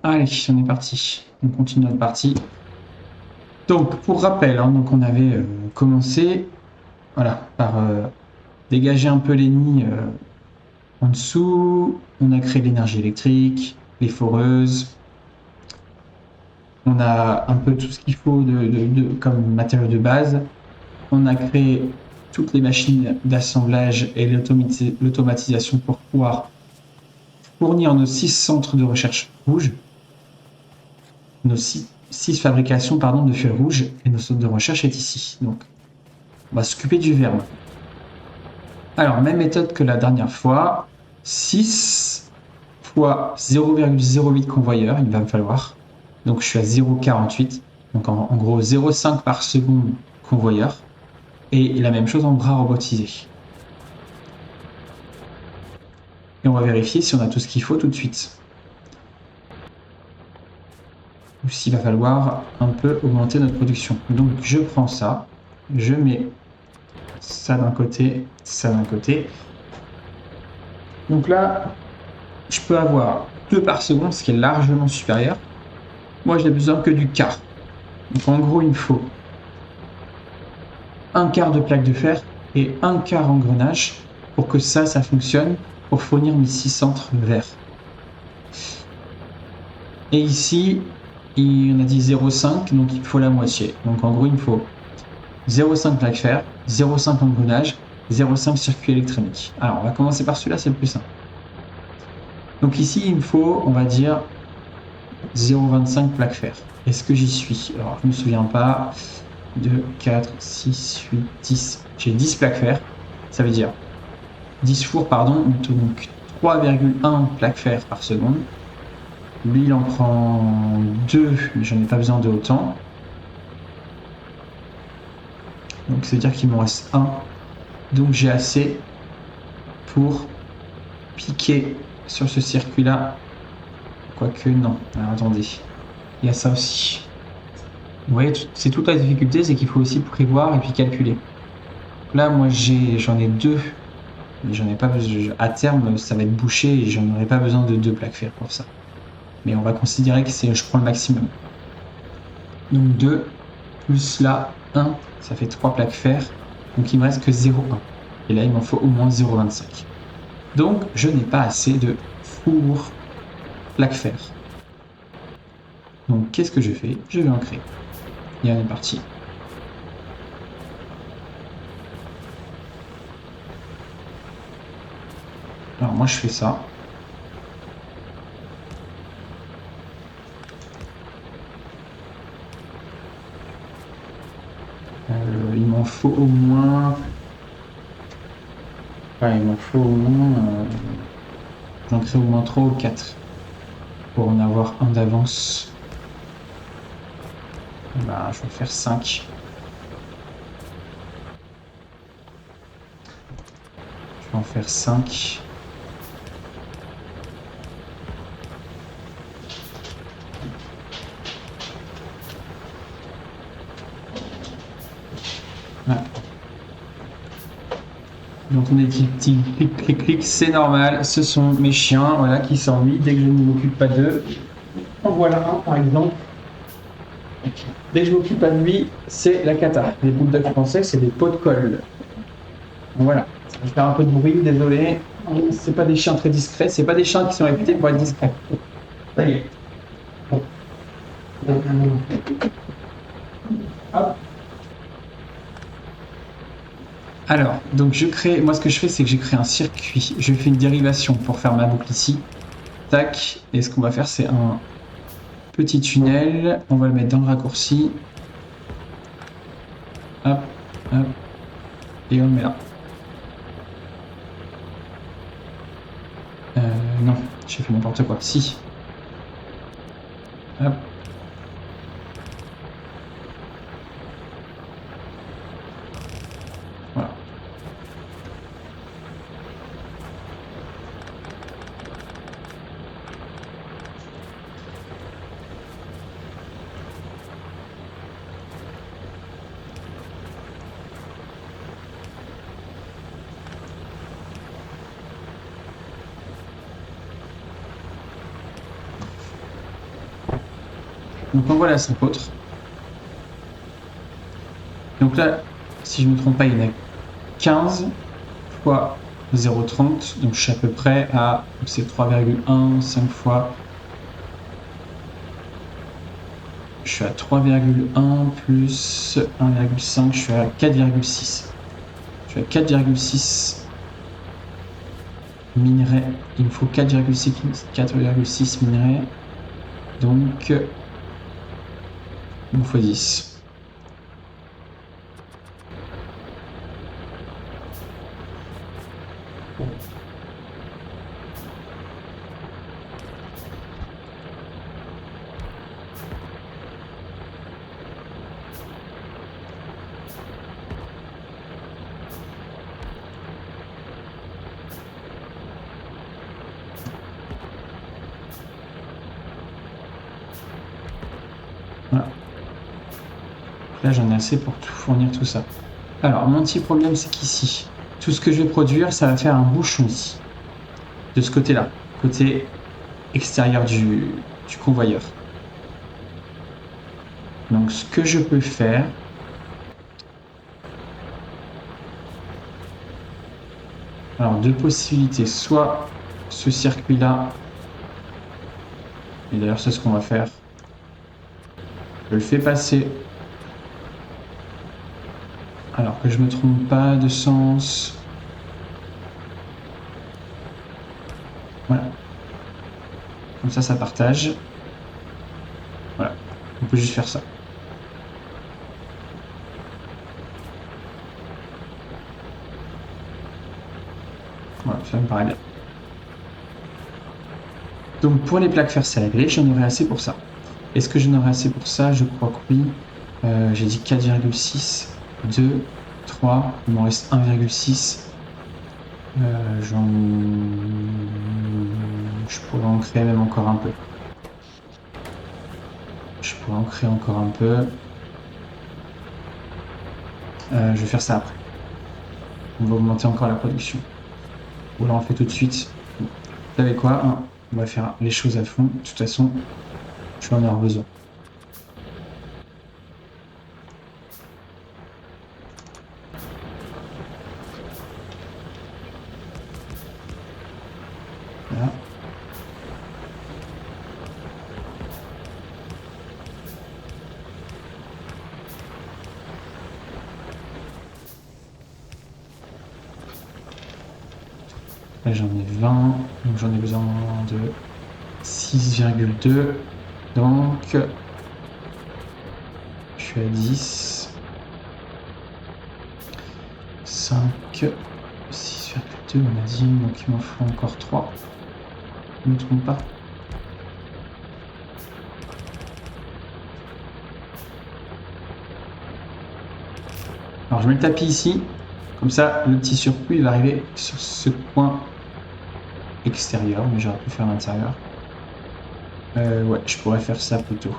Allez, on est parti. On continue notre partie. Donc, pour rappel, hein, donc on avait commencé voilà, par dégager un peu les nids en dessous. On a créé l'énergie électrique, les foreuses. On a un peu tout ce qu'il faut comme matériaux de base. On a créé toutes les machines d'assemblage et l'automatisation pour pouvoir fournir nos 6 centres de recherche rouges, nos 6 fabrications pardon, de feuilles rouges, et nos centres de recherche est ici. Donc, on va s'occuper du verre maintenant. Alors, même méthode que la dernière fois, 6 fois 0,08 convoyeurs, il va me falloir. Donc, je suis à 0,48. Donc, en gros, 0,5 par seconde convoyeur. Et la même chose en bras robotisés. Et on va vérifier si on a tout ce qu'il faut tout de suite. Ou s'il va falloir un peu augmenter notre production. Donc, je prends ça. Je mets ça d'un côté, ça d'un côté. Donc là, je peux avoir 2 par seconde, ce qui est largement supérieur. Moi, j'ai besoin que du quart. Donc en gros, il me faut un quart de plaque de fer et un quart engrenage pour que ça fonctionne, pour fournir mes 6 centres verts. Et ici, on a dit 0,5, donc il faut la moitié. Donc en gros, il me faut 0,5 plaque fer, 0,5 engrenage, 0,5 circuit électronique. Alors, on va commencer par celui-là, c'est le plus simple. Donc ici, il me faut, on va dire, 0,25 plaques fer. Est-ce que j'y suis? Alors, je ne me souviens pas. 2, 4, 6, 8, 10. J'ai 10 plaques fer. Ça veut dire 10 fours, pardon. Donc 3,1 plaques fer par seconde. Lui, il en prend 2, mais j'en ai pas besoin de autant. Donc, c'est-à-dire qu'il me reste 1. Donc, j'ai assez pour piquer sur ce circuit-là. Quoique, non. Alors, attendez. Il y a ça aussi. Vous voyez, c'est toute la difficulté, c'est qu'il faut aussi prévoir et puis calculer. Là, moi, j'en ai 2. Mais j'en ai pas besoin. À terme, ça va être bouché et j'en aurai pas besoin de 2 plaques fer pour ça. Mais on va considérer que je prends le maximum. Donc 2 plus là 1, ça fait 3 plaques fer. Donc il me reste que 0,1. Et là, il m'en faut au moins 0,25. Donc je n'ai pas assez de four plaques fer. Donc qu'est-ce que je fais? Je vais en créer. Et on est parti. Alors moi je fais ça. Il m'en faut au moins... Ouais, il m'en faut au moins... J'en crée au moins 3 ou 4. Pour en avoir un d'avance. Bah, je vais faire 5. Je vais en faire 5. Ouais. Donc on est petit clic, c'est normal, ce sont mes chiens voilà, qui s'ennuient dès que je ne m'occupe pas d'eux. En voilà un par exemple. Dès que je m'occupe pas de lui, c'est la cata. Les bulldogs français, c'est des pots de colle. Donc voilà, ça va faire un peu de bruit, désolé. C'est pas des chiens très discrets, c'est pas des chiens qui sont réputés pour être discrets. Ça y est. Hop. Alors, donc moi ce que je fais, c'est que j'ai créé un circuit. Je fais une dérivation pour faire ma boucle ici. Tac, et ce qu'on va faire, c'est un petit tunnel. On va le mettre dans le raccourci. Hop, hop, et on le met là. Non, j'ai fait n'importe quoi. Si. Hop. Voilà. Donc on voit la sympôtre. Donc là, si je ne me trompe pas, il y en a 15 fois 0,30. Donc je suis à peu près à, c'est 3,1, 5 fois. Je suis à 3,1 plus 1,5, je suis à 4,6. Je suis à 4,6 minerais. Il me faut 4,6 minerais. Donc, il me faut 10. Voilà. Là, j'en ai assez pour tout fournir tout ça. Alors, mon petit problème, c'est qu'ici, tout ce que je vais produire, ça va faire un bouchon ici. De ce côté-là, côté extérieur du convoyeur. Donc, ce que je peux faire, alors deux possibilités, soit ce circuit-là, et d'ailleurs c'est ce qu'on va faire, je le fais passer, alors que je me trompe pas de sens, voilà, comme ça partage, voilà, on peut juste faire ça. Voilà, ça me paraît bien. Donc pour les plaques fer serrées, j'en aurai assez pour ça. Est-ce que j'en aurai assez pour ça? Je crois que oui. J'ai dit 4,6, 2, 3, il m'en reste 1,6. Je pourrais en créer même encore un peu. Je pourrais en créer encore un peu. Je vais faire ça après. On va augmenter encore la production. Ou là on le fait tout de suite. Vous savez quoi, hein, on va faire les choses à fond. De toute façon, je vais en avoir besoin. Voilà. Là j'en ai 20, donc j'en ai besoin de 6,2. Donc je suis à 10. 5, 6,2 on a dit, donc il m'en faut encore 3. Je ne me trompe pas. Alors je mets le tapis ici, comme ça le petit surplus il va arriver sur ce point extérieur, mais j'aurais pu faire l'intérieur. Ouais, je pourrais faire ça plutôt.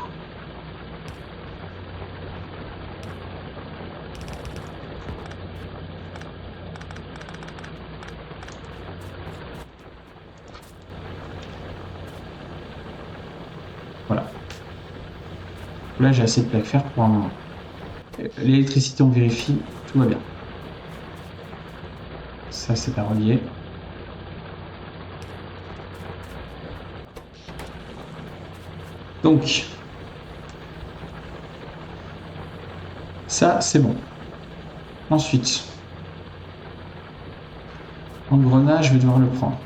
Voilà. Là j'ai assez de plaques fer pour un moment. L'électricité on vérifie, tout va bien. Ça c'est pas relié. Donc, ça c'est bon. Ensuite, engrenage, je vais devoir le prendre.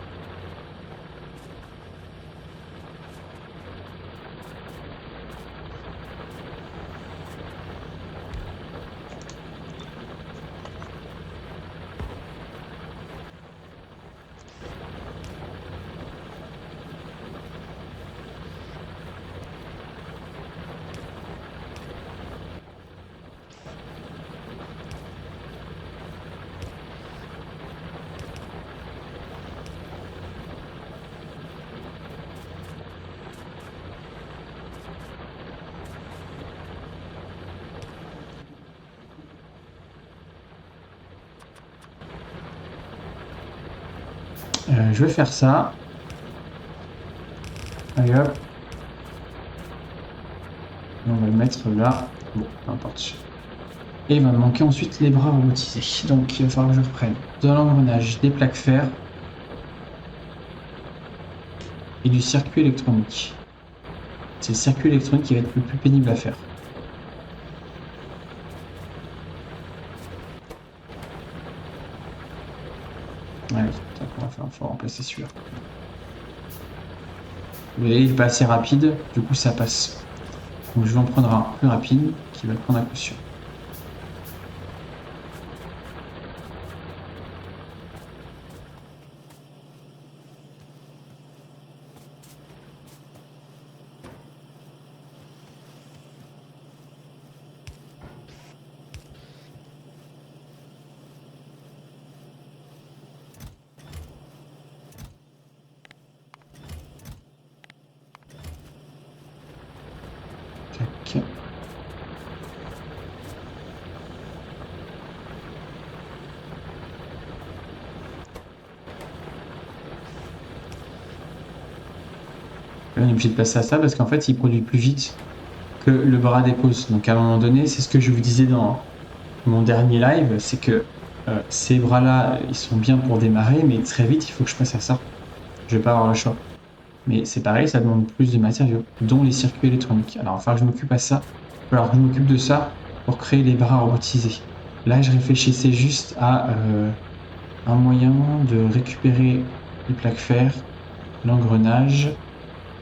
Je vais faire ça. Allez hop. mettre là. Bon, peu importe. Et il va me manquer ensuite les bras robotisés. Donc il va falloir que je reprenne de l'engrenage, des plaques fer et du circuit électronique. C'est le circuit électronique qui va être le plus pénible à faire. Ouais, on va faire, faut remplacer celui-là. Vous voyez, il est pas assez rapide, du coup ça passe. Donc je vais en prendre un plus rapide qui va le prendre à coup sûr. Tac. Là, on est obligé de passer à ça parce qu'en fait il produit plus vite que le bras dépose. Donc à un moment donné, c'est ce que je vous disais dans mon dernier live, c'est que ces bras-là, ils sont bien pour démarrer, mais très vite, il faut que je passe à ça. Je vais pas avoir le choix. Mais c'est pareil, ça demande plus de matériaux, dont les circuits électroniques. Alors, il va falloir que je m'occupe à ça. Il va falloir que je m'occupe de ça pour créer les bras robotisés. Là, je réfléchissais juste à un moyen de récupérer les plaques fer, l'engrenage,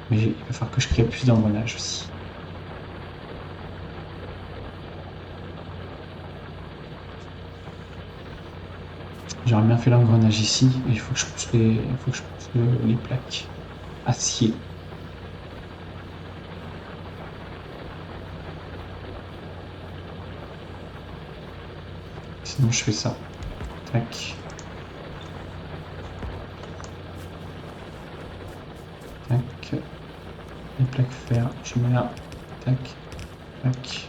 mais il va falloir que je crée plus d'engrenages aussi. J'aurais bien fait l'engrenage ici, mais il faut que je pousse les plaques acier. Sinon je fais ça. Tac. Tac. Les plaques fer, je mets là. Tac. Tac.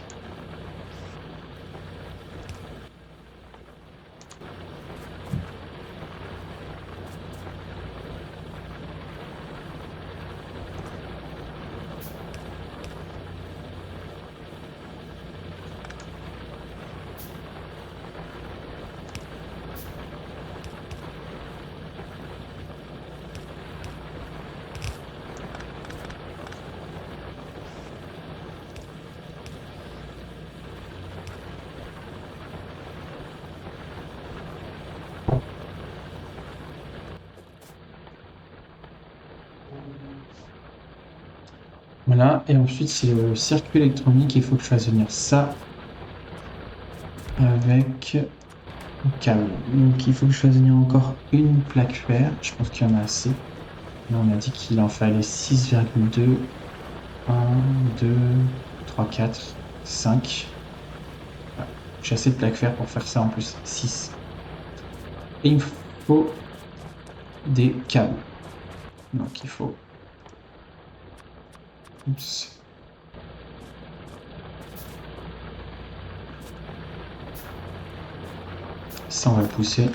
Voilà, et ensuite c'est le circuit électronique, il faut que je fasse venir ça avec le câble. Donc il faut que je fasse venir encore une plaque fer, je pense qu'il y en a assez. Là on a dit qu'il en fallait 6,2. 1, 2, 3, 4, 5. Voilà. J'ai assez de plaques fer pour faire ça en plus, 6. Et il me faut des câbles. Donc il faut... Oups. Ça on va le pousser.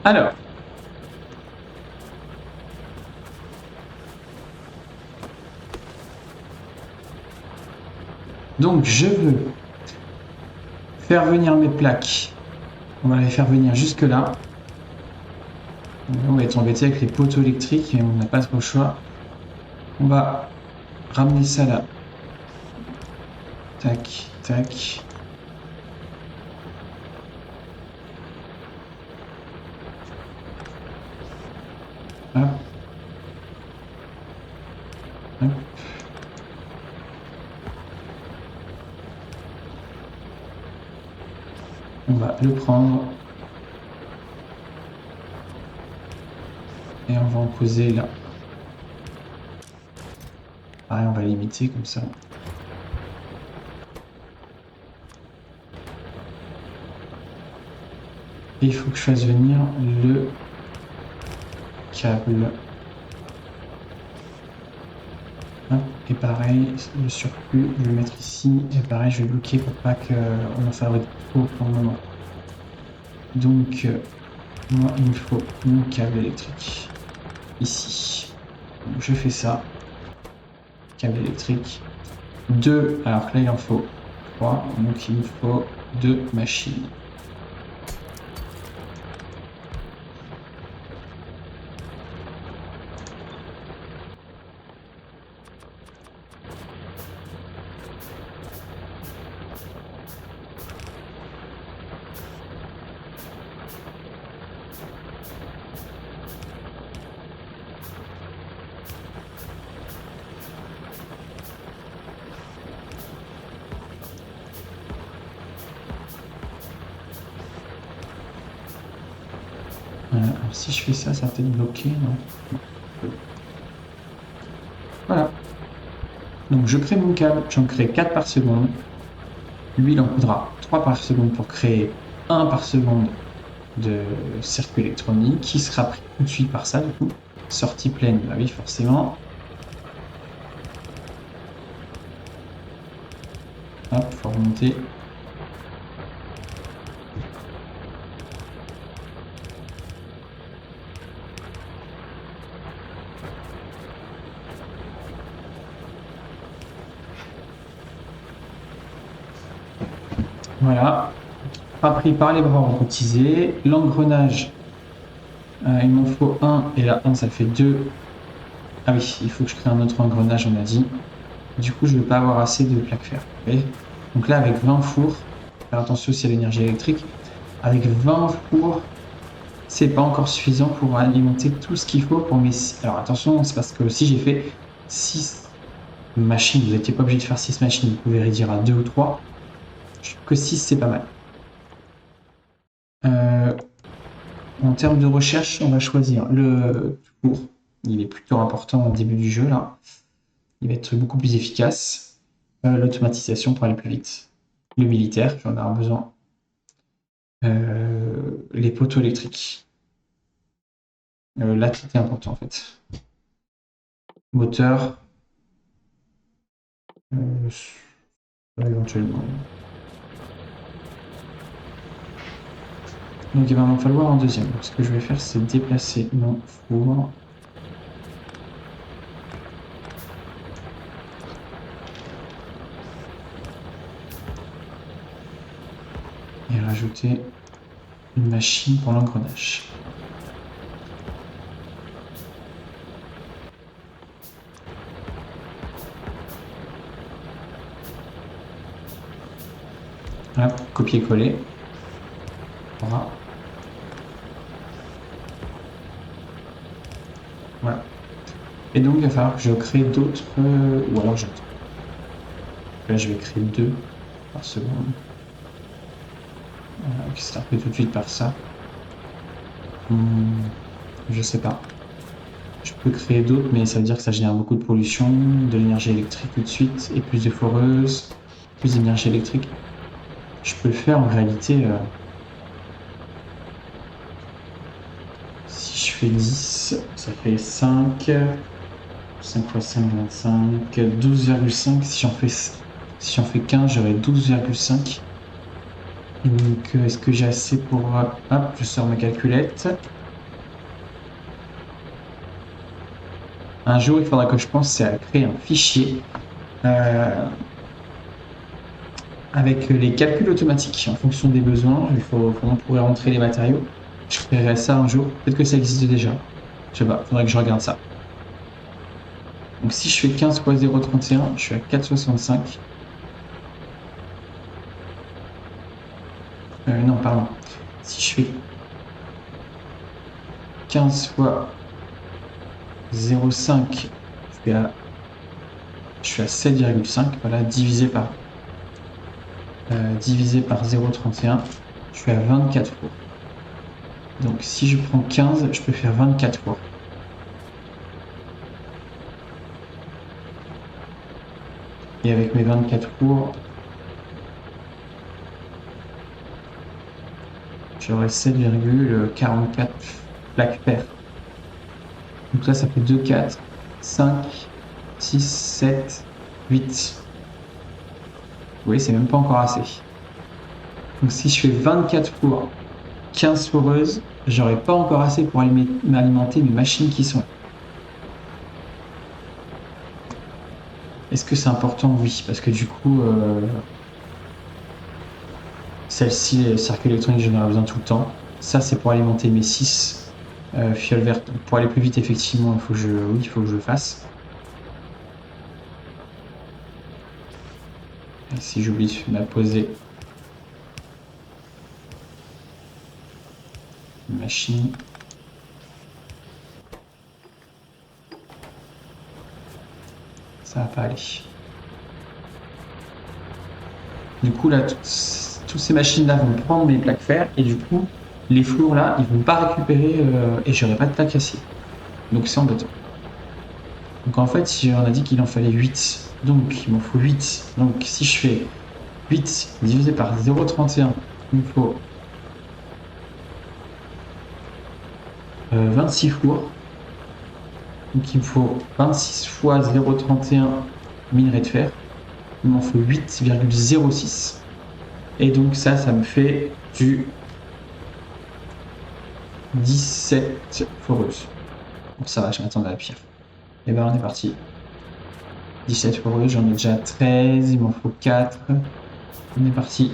Alors, donc je veux faire venir mes plaques. On va les faire venir jusque là. On va être embêté avec les poteaux électriques, mais on n'a pas trop le choix. On va ramener ça là. Tac, tac. Hop. Hop. On va le prendre et on va en poser là. Pareil, on va limiter comme ça. Et il faut que je fasse venir le câble. Hop, et pareil, le surplus, je vais le mettre ici. Et pareil, je vais bloquer pour pas qu'on en fabrique trop pour le moment. Donc, moi, il me faut mon câble électrique ici. Donc, je fais ça. Câble électrique. 2, alors là, il en faut 3. Donc, il me faut 2 machines. Alors, si je fais ça, ça va peut-être bloquer, non? Voilà. Donc je crée mon câble, j'en crée 4 par seconde. Lui, il en faudra 3 par seconde pour créer 1 par seconde de circuit électronique qui sera pris tout de suite par ça, du coup. Sortie pleine, bah oui, forcément. Hop, faut remonter. Voilà, pas pris par les bras robotisés. L'engrenage, il m'en faut un, et là, 1, ça fait 2. Ah oui, il faut que je crée un autre engrenage, on a dit. Du coup, je ne vais pas avoir assez de plaques fer. Donc là, avec 20 fours, faire attention aussi à l'énergie électrique, avec 20 fours, c'est pas encore suffisant pour alimenter tout ce qu'il faut pour mes... Alors attention, c'est parce que si j'ai fait 6 machines, vous n'étiez pas obligé de faire 6 machines, vous pouvez réduire à 2 ou 3. Je trouve que 6, c'est pas mal. En termes de recherche, on va choisir le four. Il est plutôt important au début du jeu, là. Il va être beaucoup plus efficace. L'automatisation pour aller plus vite. Le militaire, j'en ai besoin. Les poteaux électriques. Là, tout est important, en fait. Moteur. Éventuellement. Donc il va m'en falloir un deuxième. Donc, ce que je vais faire, c'est déplacer mon four. Et rajouter une machine pour l'engrenage. Voilà, copier-coller. Voilà. Voilà. Et donc, il va falloir que je crée d'autres... ou alors j'attends. Là, je vais créer 2 par seconde. Qui sera fait tout de suite par ça. Je sais pas. Je peux créer d'autres, mais ça veut dire que ça génère beaucoup de pollution, de l'énergie électrique tout de suite, et plus de foreuses, plus d'énergie électrique. Je peux le faire en réalité... si je fais 10, ça fait 5. 5 x 5, 25. 12,5. Si j'en fais 15, j'aurai 12,5. Donc, est-ce que j'ai assez pour... Hop, je sors ma calculette. Un jour, il faudra que je pense à créer un fichier avec les calculs automatiques en fonction des besoins. On pourrait rentrer les matériaux. Je créerai ça un jour. Peut-être que ça existe déjà. Je sais pas, il faudrait que je regarde ça. Donc si je fais 15 x 0,31, je suis à 4,65. Non, pardon. Si je fais 15 fois 0,5, je suis à 7,5. Voilà, divisé par 0,31, je suis à 24 fours. Donc si je prends 15, je peux faire 24 fours. Et avec mes 24 fours, j'aurai 7,44 plaques fer. Donc là, ça fait 2, 4, 5, 6, 7, 8. Oui, c'est même pas encore assez. Donc si je fais 24 fours, 15 foreuses, j'aurai pas encore assez pour alimenter mes machines qui sont là. Est-ce que c'est important? Oui, parce que du coup, celle-ci, les circuits électroniques, j'en aurai besoin tout le temps. Ça, c'est pour alimenter mes 6 fioles vertes. Pour aller plus vite, effectivement, il faut que je le fasse. Et si j'oublie de poser une machine. Ça va pas aller. Du coup, là, toutes ces machines-là vont prendre mes plaques fer et du coup, les flours là, ils vont pas récupérer et j'aurai pas de plaques acier. Donc c'est embêtant. Donc en fait, on a dit qu'il en fallait 8. Donc il m'en faut 8. Donc si je fais 8 divisé par 0,31, il me faut 26 flours. Donc il me faut 26 fois 0,31 minerai de fer. Il m'en faut 8,06. Et donc ça me fait du 17 foreuses. Bon, ça va, je m'attendais à la pire. Et ben on est parti. 17 foreuses, j'en ai déjà 13, il m'en faut 4. On est parti.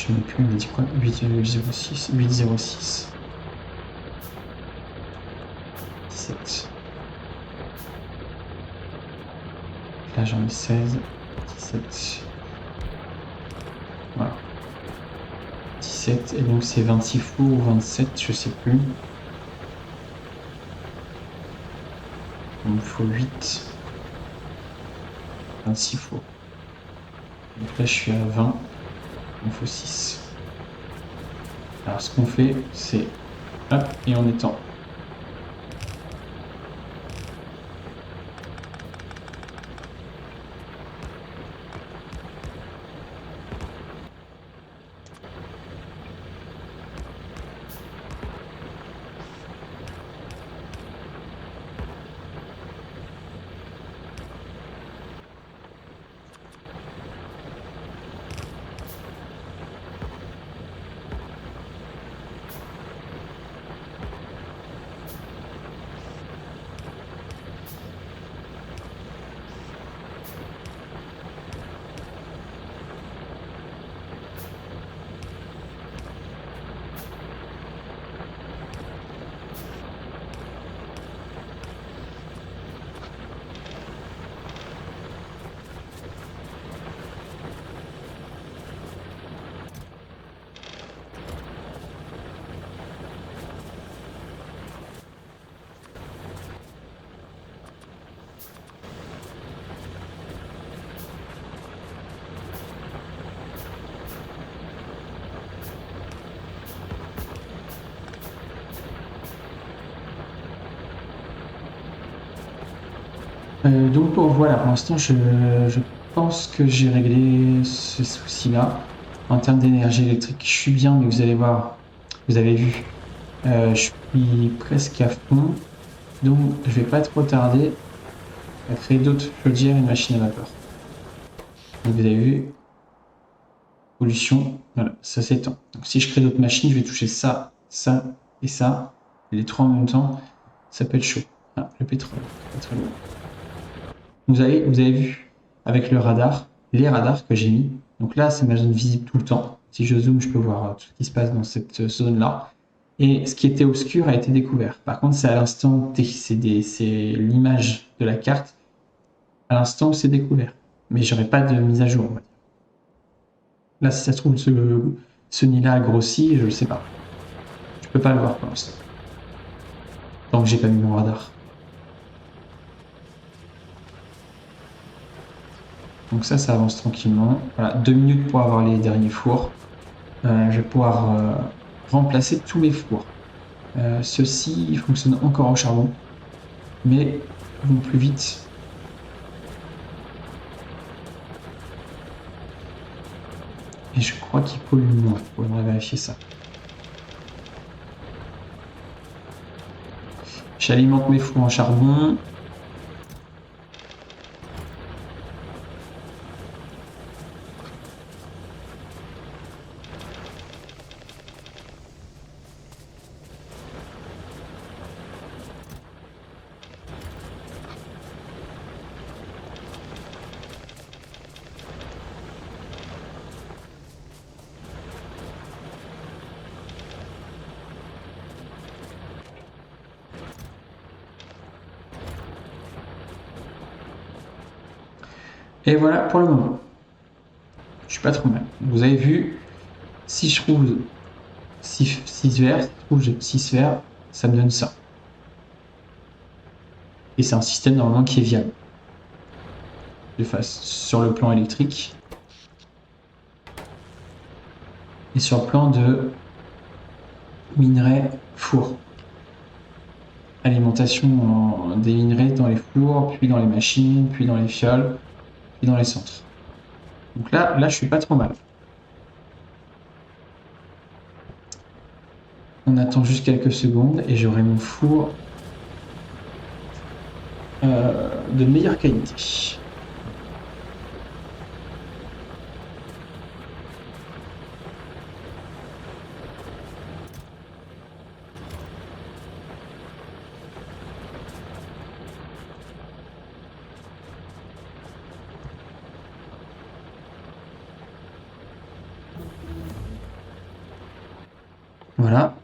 Je ne sais plus, on a dit quoi? 8,06, 8,06. 17. Là j'en ai 16, 17. Voilà. 17, et donc c'est 26 fois ou 27, je sais plus. Il me faut 8. 26 fois. Donc là je suis à 20. Il me faut 6. Alors ce qu'on fait, c'est hop, et on étend. Donc voilà, pour l'instant, je pense que j'ai réglé ce souci-là. En termes d'énergie électrique, je suis bien, mais vous allez voir, vous avez vu, je suis presque à fond. Donc je vais pas trop tarder à créer d'autres chaudières et une machine à vapeur. Donc vous avez vu, pollution, voilà, ça s'étend. Donc si je crée d'autres machines, je vais toucher ça, ça et ça, les trois en même temps, ça peut être chaud. Ah, le pétrole, pas très loin. Vous avez vu avec le radar, les radars que j'ai mis. Donc là, c'est ma zone visible tout le temps. Si je zoome, je peux voir tout ce qui se passe dans cette zone-là. Et ce qui était obscur a été découvert. Par contre, c'est à l'instant T. C'est l'image de la carte à l'instant où c'est découvert. Mais j'aurai pas de mise à jour, on va dire. Là, si ça se trouve, ce nid-là a grossi, je le sais pas. Je peux pas le voir pour l'instant. Tant que j'ai pas mis mon radar. Donc ça avance tranquillement. Voilà, 2 minutes pour avoir les derniers fours. Je vais pouvoir remplacer tous mes fours. Ceux-ci fonctionnent encore au charbon, mais vont plus vite. Et je crois qu'ils polluent moins. Il faudrait vérifier ça. J'alimente mes fours en charbon. Et voilà pour le moment. Je suis pas trop mal. Vous avez vu, si je trouve 6 verres, si je trouve 6 verres, ça me donne ça. Et c'est un système normalement qui est viable. Sur le plan électrique. Et sur le plan de minerais four. Alimentation des minerais dans les fours, puis dans les machines, puis dans les fioles, puis dans les centres. Donc là je suis pas trop mal. On attend juste quelques secondes et j'aurai mon four de meilleure qualité. Voilà.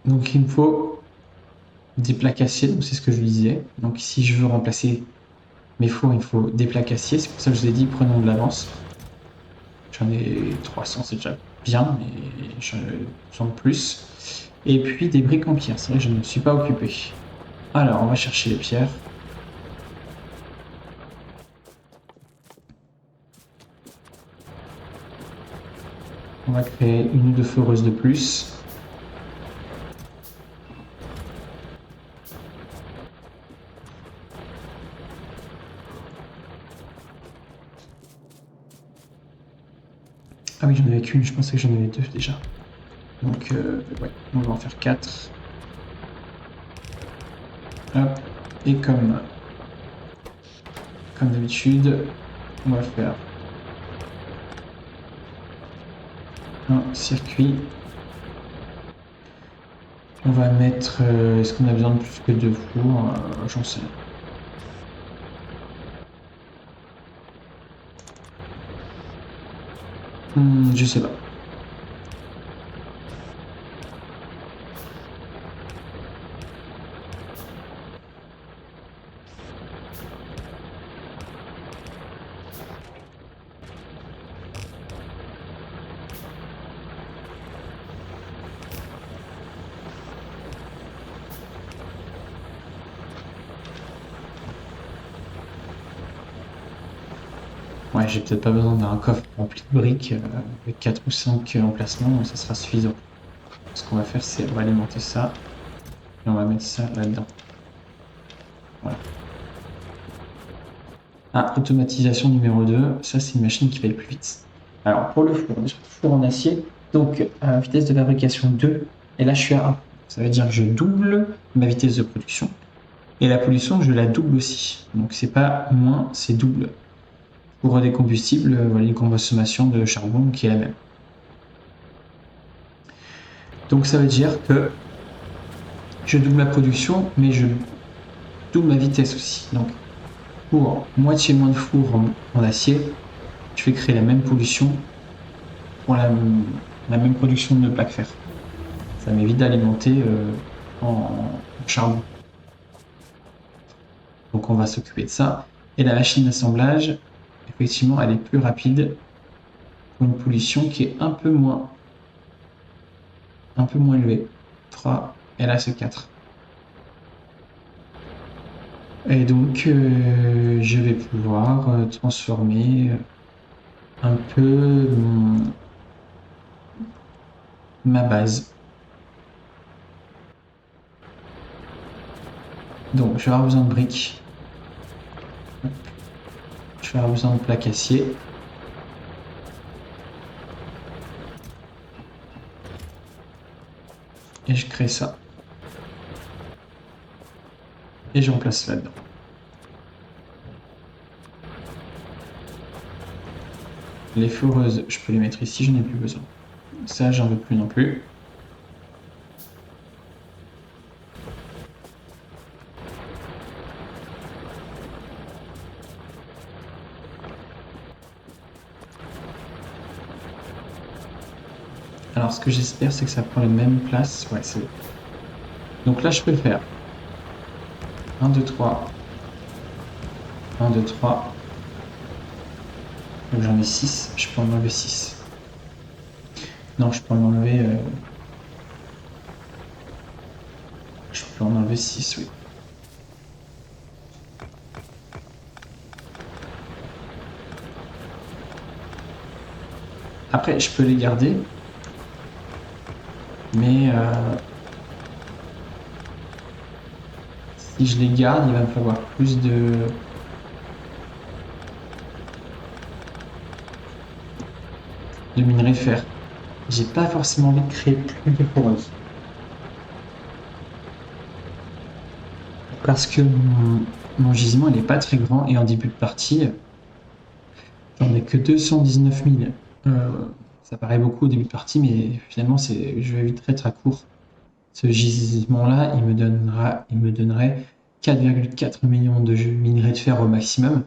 Donc il me faut des plaques acier, donc c'est ce que je disais. Donc si je veux remplacer mes fours, il faut des plaques acier. C'est pour ça que je vous ai dit, prenons de l'avance. J'en ai 300, c'est déjà bien, mais j'en ai besoin de plus. Et puis des briques en pierre, c'est vrai que je ne me suis pas occupé. Alors, on va chercher les pierres. On va créer une ou deux foreuses de plus. Ah oui, j'en avais qu'une, je pensais que j'en avais deux déjà. Donc, ouais, on va en faire 4. Hop, et comme d'habitude, on va faire un circuit. On va mettre... est-ce qu'on a besoin de plus que 2 fours? J'en sais rien. Je sais pas. Ouais, j'ai peut-être pas besoin d'un coffre rempli de briques avec 4 ou 5 emplacements, ça sera suffisant. Ce qu'on va faire, c'est on va alimenter ça et on va mettre ça là-dedans. Voilà. Ah, automatisation numéro 2, ça c'est une machine qui va aller plus vite. Alors pour le four, déjà, four en acier, donc vitesse de fabrication 2, et là je suis à 1. Ça veut dire que je double ma vitesse de production. Et la pollution, je la double aussi. Donc c'est pas moins, c'est double. Pour des combustibles, voilà une consommation de charbon qui est la même. Donc ça veut dire que je double ma production, mais je double ma vitesse aussi. Donc pour moitié moins de four en acier, je vais créer la même pollution pour la même production de plaques fer. Ça m'évite d'alimenter en charbon. Donc on va s'occuper de ça. Et la machine d'assemblage, effectivement, elle est plus rapide pour une pollution qui est un peu moins élevée. 3, et là c'est 4. Et donc, je vais pouvoir transformer un peu ma base. Donc, je vais avoir besoin de briques. Hop. Je vais avoir besoin de plaques acier. Et je crée ça. Et j'en place là-dedans. Les foreuses, je peux les mettre ici, je n'ai plus besoin. Ça, j'en veux plus non plus. Alors, ce que j'espère, c'est que ça prend la même place. Ouais, c'est bon. Donc là, je peux faire 1, 2, 3. 1, 2, 3. Donc j'en ai 6. Je peux en enlever 6. Non, je peux en enlever... Je peux en enlever 6, oui. Après, je peux les garder. Mais si je les garde, il va me falloir plus de minerai de fer. J'ai pas forcément envie de créer plus de foreuses. Parce que mon gisement, il n'est pas très grand et en début de partie, j'en ai que 219 000. Ça paraît beaucoup au début de partie, mais finalement, je vais vite être à court. Ce gisement-là, il me donnerait 4,4 millions de minerais de fer au maximum.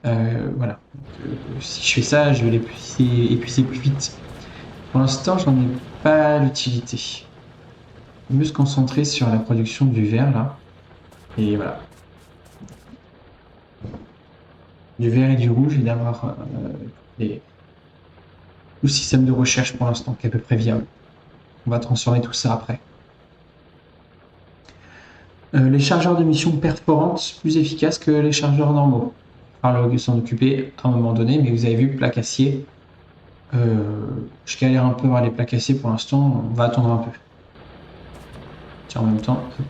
Voilà. Donc, si je fais ça, je vais épuiser plus vite. Pour l'instant, j'en ai pas l'utilité. Mieux se concentrer sur la production du verre là. Et voilà. Du vert et du rouge et d'avoir le système de recherche pour l'instant qui est à peu près viable. On va transformer tout ça après. Les chargeurs de mission perforantes plus efficaces que les chargeurs normaux. Alors, s'en occuper à un moment donné, mais vous avez vu, plaque acier. Je galère un peu à les plaques acier pour l'instant, on va attendre un peu. Tiens, en même temps, hop.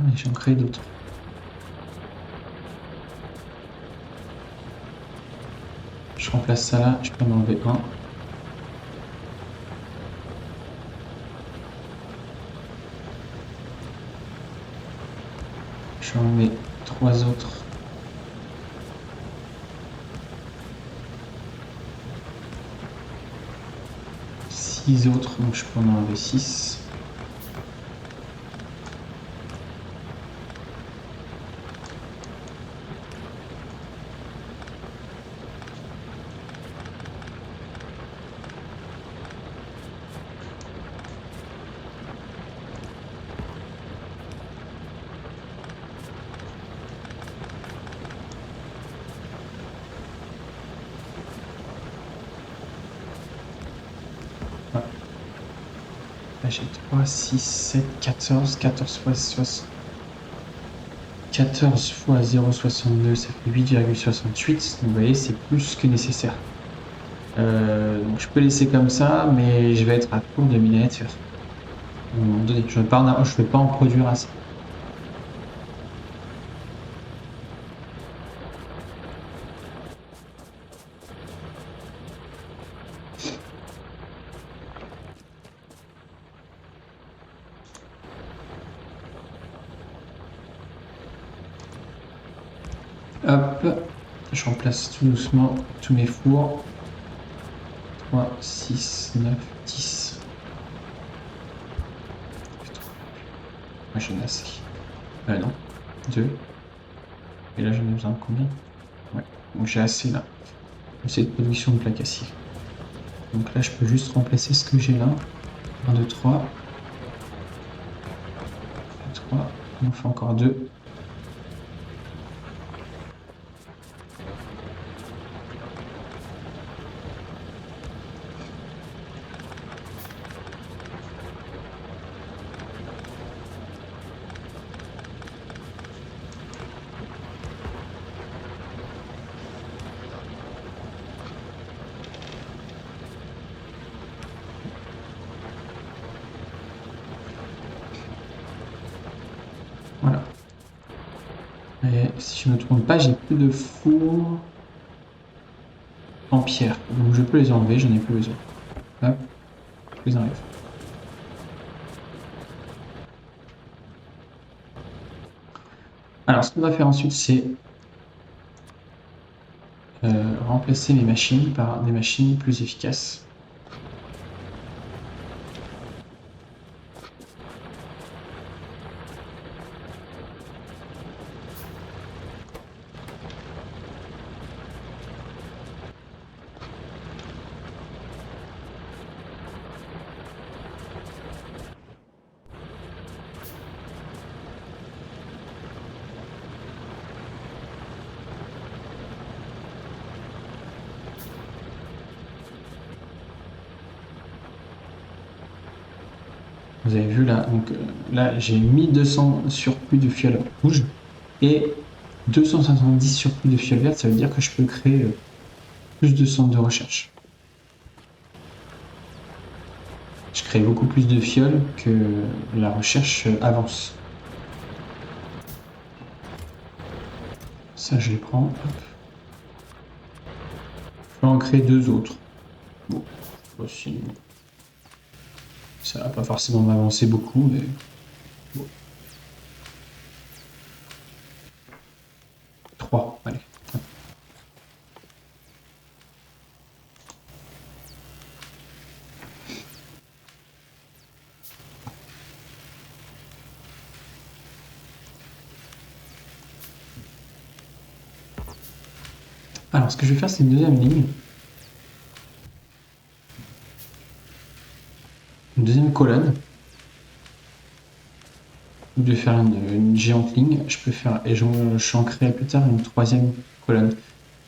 Et j'en crée d'autres. Je remplace ça là, je peux en enlever un. J'en mets 3 autres. Six autres, donc je peux en enlever 6. Là j'ai 3, 6, 7, 14. 14 fois 60. 14 fois 0,62, ça fait 8,68. Donc vous voyez, c'est plus que nécessaire. Donc je peux laisser comme ça, mais je vais être à court de minerais de fer. À un moment donné, je ne vais pas en produire assez. Hop, je remplace tout doucement tous mes fours. 3, 6, 9, 10. Moi j'en ai assez. Non, 2. Et là j'en ai besoin de combien? Ouais. Donc j'ai assez là. Cette production de plaques acier. Donc là, je peux juste remplacer ce que j'ai là. 1, 2, 3. 3. On en fait encore 2. Voilà. Et si je ne me trompe pas, j'ai plus de four en pierre. Donc je peux les enlever, j'en ai plus besoin. Hop, je les enlève. Alors ce qu'on va faire ensuite, c'est remplacer mes machines par des machines plus efficaces. Vous avez vu là, donc là j'ai 1200 surplus de fioles rouges et 270 surplus de fioles vertes, ça veut dire que je peux créer plus de centres de recherche. Je crée beaucoup plus de fioles que la recherche avance. Ça je les prends. Hop. Je peux en créer 2 autres. Bon, aussi. Ça va pas forcément m'avancer beaucoup, mais bon. 3, allez. Alors, ce que je vais faire, c'est une deuxième ligne. Une deuxième colonne. Au lieu de faire une géante ligne, je peux faire, et je en créer plus tard une troisième colonne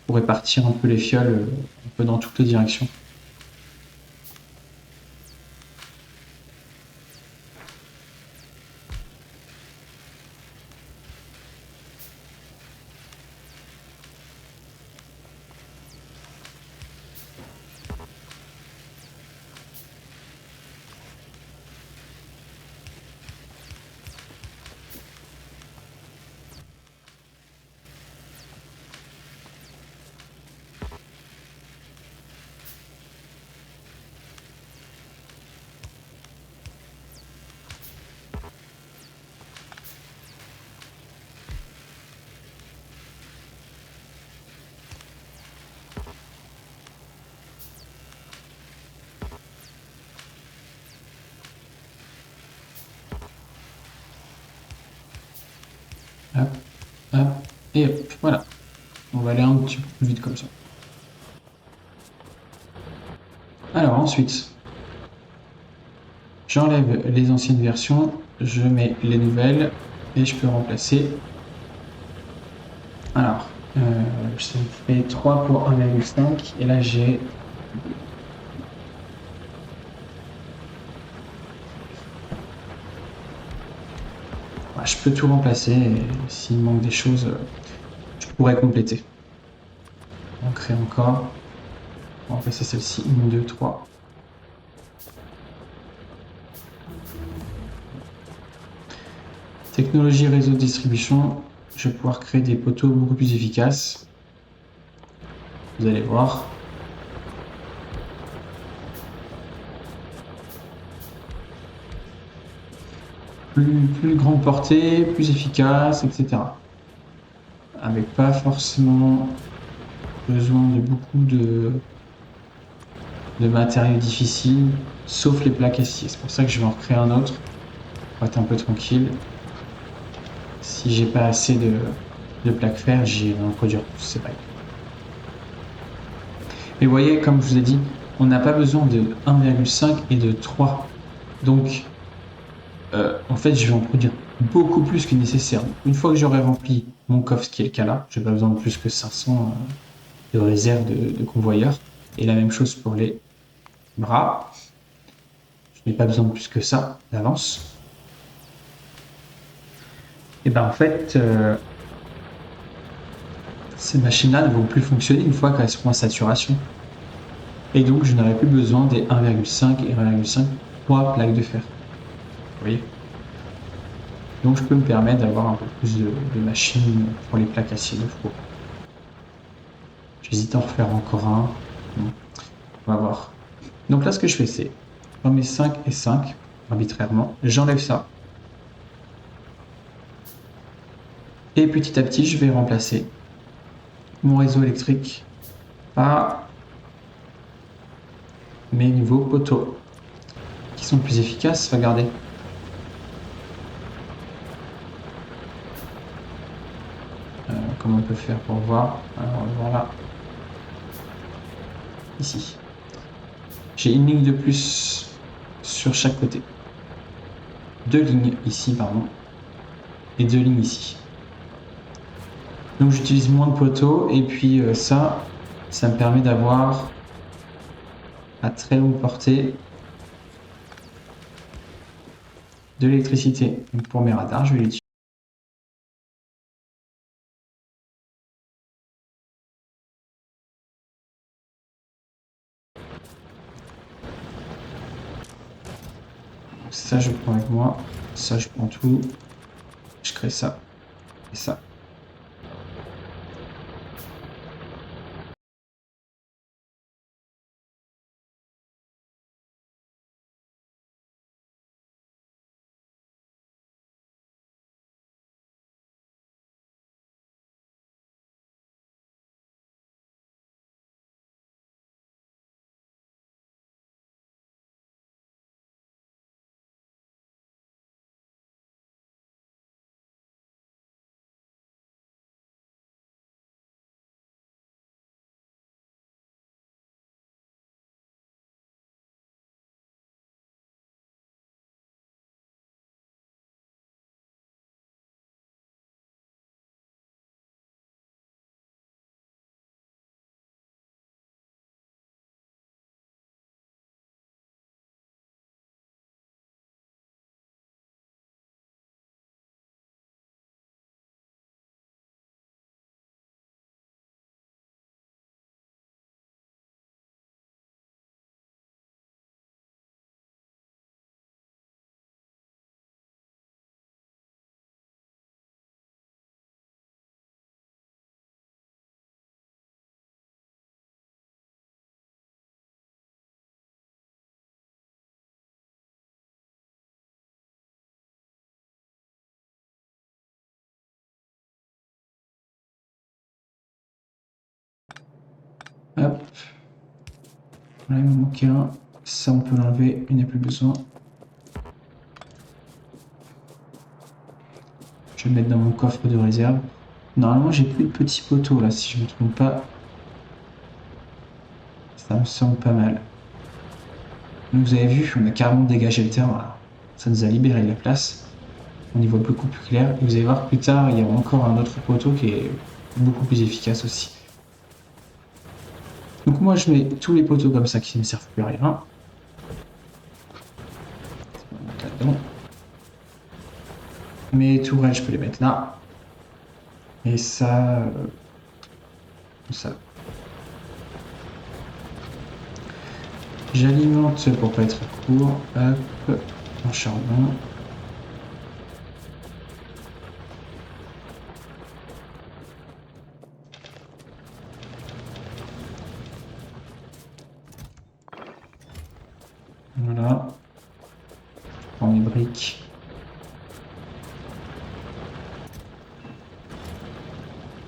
pour répartir un peu les fioles un peu dans toutes les directions. Hop, hop, et hop, voilà. On va aller un petit peu plus vite comme ça. Alors ensuite, j'enlève les anciennes versions, je mets les nouvelles et je peux remplacer. Alors, je fais 3 pour 1,5 et là j'ai. Je peux tout remplacer et s'il manque des choses, je pourrais compléter. On crée encore. On va remplacer celle-ci. 1, 2, 3. Technologie réseau de distribution. Je vais pouvoir créer des poteaux beaucoup plus efficaces. Vous allez voir. Plus grande portée, plus efficace, etc. Avec pas forcément besoin de beaucoup de matériaux difficiles, sauf les plaques acier. C'est pour ça que je vais en recréer un autre, pour être un peu tranquille. Si j'ai pas assez de plaques fer, j'y vais en produire plus, c'est pas grave. Mais vous voyez, comme je vous ai dit, on n'a pas besoin de 1,5 et de 3. Donc, en fait, je vais en produire beaucoup plus que nécessaire. Une fois que j'aurai rempli mon coffre, ce qui est le cas là, je n'ai pas besoin de plus que 500 de réserve de convoyeur. Et la même chose pour les bras. Je n'ai pas besoin de plus que ça d'avance. Et ben en fait, ces machines-là ne vont plus fonctionner une fois qu'elles seront à saturation. Et donc, je n'aurai plus besoin des 1,5 et 1,5 3 plaques de fer. Vous voyez? Donc, je peux me permettre d'avoir un peu plus de machines pour les plaques acier de four. J'hésite à en refaire encore un. Bon, on va voir. Donc là, ce que je fais, c'est je remets 5 et 5 arbitrairement. J'enlève ça. Et petit à petit, je vais remplacer mon réseau électrique par mes nouveaux poteaux qui sont plus efficaces. Regardez. Comment on peut faire pour voir? Alors voilà. Ici. J'ai une ligne de plus sur chaque côté. 2 lignes ici, pardon. Et 2 lignes ici. Donc j'utilise moins de poteaux. Et puis ça me permet d'avoir à très longue portée de l'électricité. Donc pour mes radars, je vais l'utiliser. Ça, je prends avec moi. Ça, je prends tout. Je crée ça. Et ça. Hop. Là, il me manque un. Ça, on peut l'enlever. Il n'y a plus besoin. Je vais le mettre dans mon coffre de réserve. Normalement, j'ai plus de petits poteaux là, si je ne me trompe pas. Ça me semble pas mal. Donc, vous avez vu, on a carrément dégagé le terrain là. Ça nous a libéré de la place. On y voit beaucoup plus clair. Et vous allez voir plus tard, il y aura encore un autre poteau qui est beaucoup plus efficace aussi. Donc moi, je mets tous les poteaux comme ça qui ne servent plus à rien. Là-dedans. Mes tourelles, je peux les mettre là. Et ça... comme ça. J'alimente pour pas être court. Hop, en charbon. Voilà. Je prends mes briques.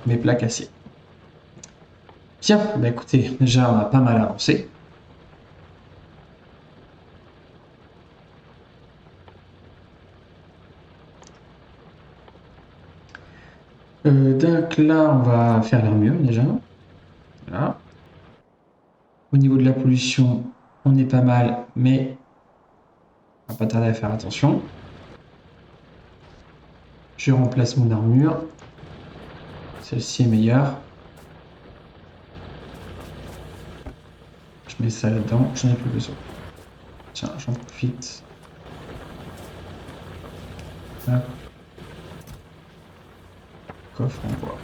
Mes plaques acier. Tiens, bah écoutez, déjà on a pas mal avancé. Donc là, on va faire l'armure déjà. Voilà. pollution, on est pas mal, mais on va pas tarder à faire attention. Je remplace mon armure. Celle-ci est meilleure. Je mets ça là-dedans, j'en ai plus besoin. Tiens, j'en profite. Hop. Coffre en bois.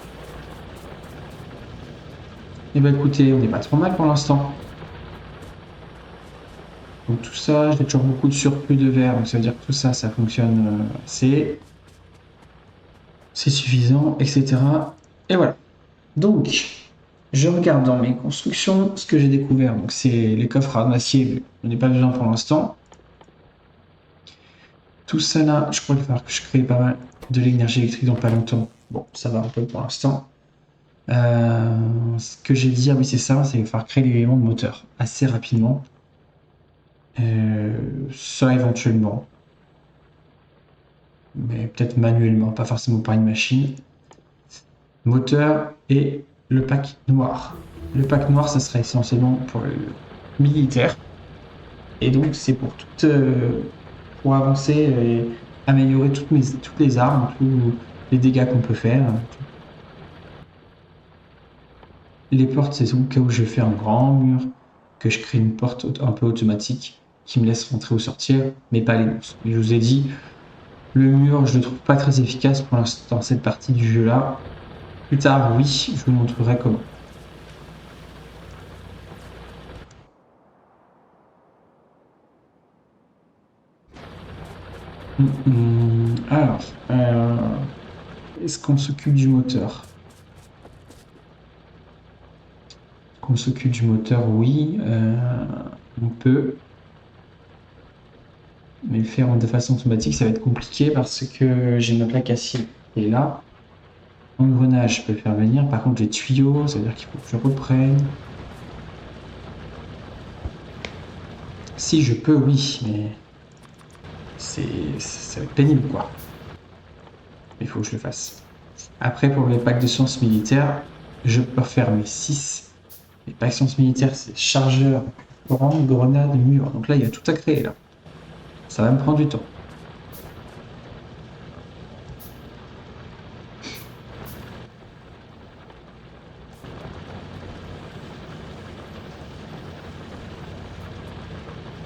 Et bah écoutez, on n'est pas trop mal pour l'instant. Donc tout ça, j'ai toujours beaucoup de surplus de verre, donc ça veut dire que tout ça, ça fonctionne assez. C'est suffisant, etc. Et voilà. Donc, je regarde dans mes constructions ce que j'ai découvert. Donc c'est les coffres en acier, on n'est pas besoin pour l'instant. Tout ça là, je crois qu'il va falloir que je crée pas mal de l'énergie électrique dans pas longtemps. Bon, ça va un peu pour l'instant. Ce que j'ai dit, ah oui c'est ça, c'est qu'il va falloir créer l'élément de moteur assez rapidement. Ça éventuellement. Mais peut-être manuellement, pas forcément par une machine. Moteur et le pack noir. Le pack noir, ça sera essentiellement pour le militaire. Et donc c'est pour pour avancer et améliorer toutes les armes, tous les dégâts qu'on peut faire. Les portes, c'est au cas où je fais un grand mur, que je crée une porte un peu automatique qui me laisse rentrer ou sortir, mais pas les monstres. Et je vous ai dit, le mur, je le trouve pas très efficace pour l'instant, cette partie du jeu-là. Plus tard, oui, je vous montrerai comment. Alors, est-ce qu'on s'occupe du moteur? Qu'on s'occupe du moteur, oui, on peut. Mais le faire de façon automatique, ça va être compliqué parce que j'ai ma plaque acier qui est là. Engrenage, je peux le faire venir. Par contre, les tuyaux, ça veut dire qu'il faut que je reprenne. Si je peux, oui, mais ça va être pénible, quoi. Il faut que je le fasse. Après, pour les packs de sciences militaires, je peux refaire mes 6. Les packs de sciences militaires, c'est chargeur, orange, grenade, mur. Donc là, il y a tout à créer, là. Ça va me prendre du temps. De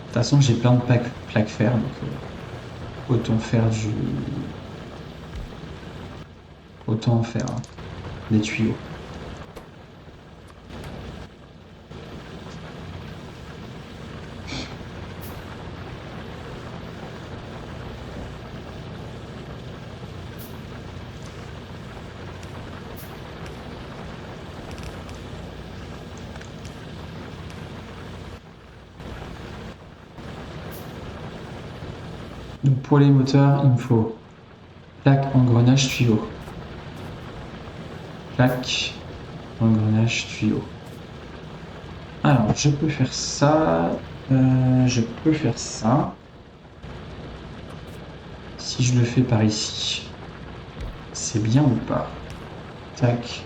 toute façon, j'ai plein de plaques fer, donc autant faire autant faire des tuyaux. Donc pour les moteurs, il me faut plaque, engrenage, tuyau. Plaque, engrenage, tuyau. Alors, je peux faire ça. Je peux faire ça. Si je le fais par ici, c'est bien ou pas? Tac.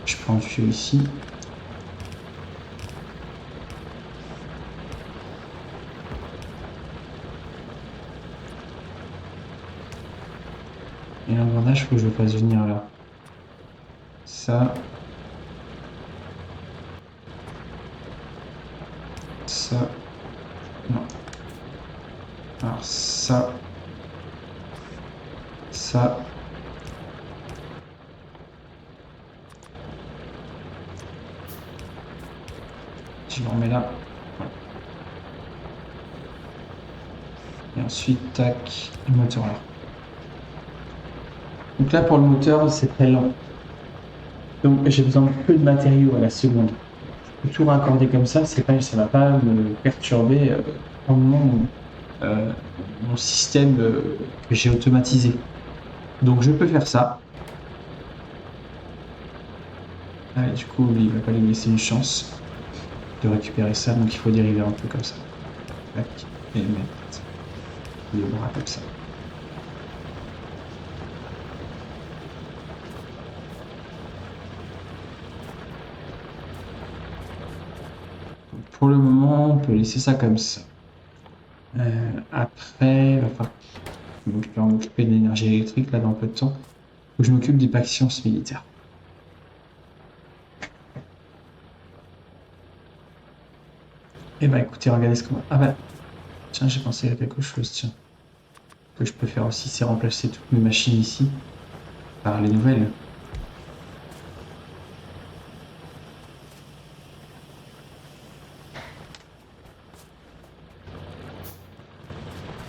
Je prends le tuyau ici. Et l'engrenage, il faut que je le fasse venir là. Ça. Ça. Non. Alors ça. Ça. Je le remets là. Voilà. Et ensuite, tac, le moteur là. Donc là, pour le moteur, c'est très lent. Donc j'ai besoin de peu de matériaux à la seconde. Je peux tout raccorder comme ça, ça va pas me perturber mon système que j'ai automatisé. Donc je peux faire ça. Allez, du coup, il va pas lui laisser une chance de récupérer ça, donc il faut dériver un peu comme ça. Tac, et mettre le bras comme ça. pour le moment, on peut laisser ça comme ça. Après, il va falloir que je m'occuper de l'énergie électrique là dans peu de temps. Faut que je m'occupe des factions militaires. Eh ben écoutez, regardez ce qu'on... Ah bah, tiens, j'ai pensé à quelque chose, tiens. Que je peux faire aussi, c'est remplacer toutes mes machines ici par les nouvelles.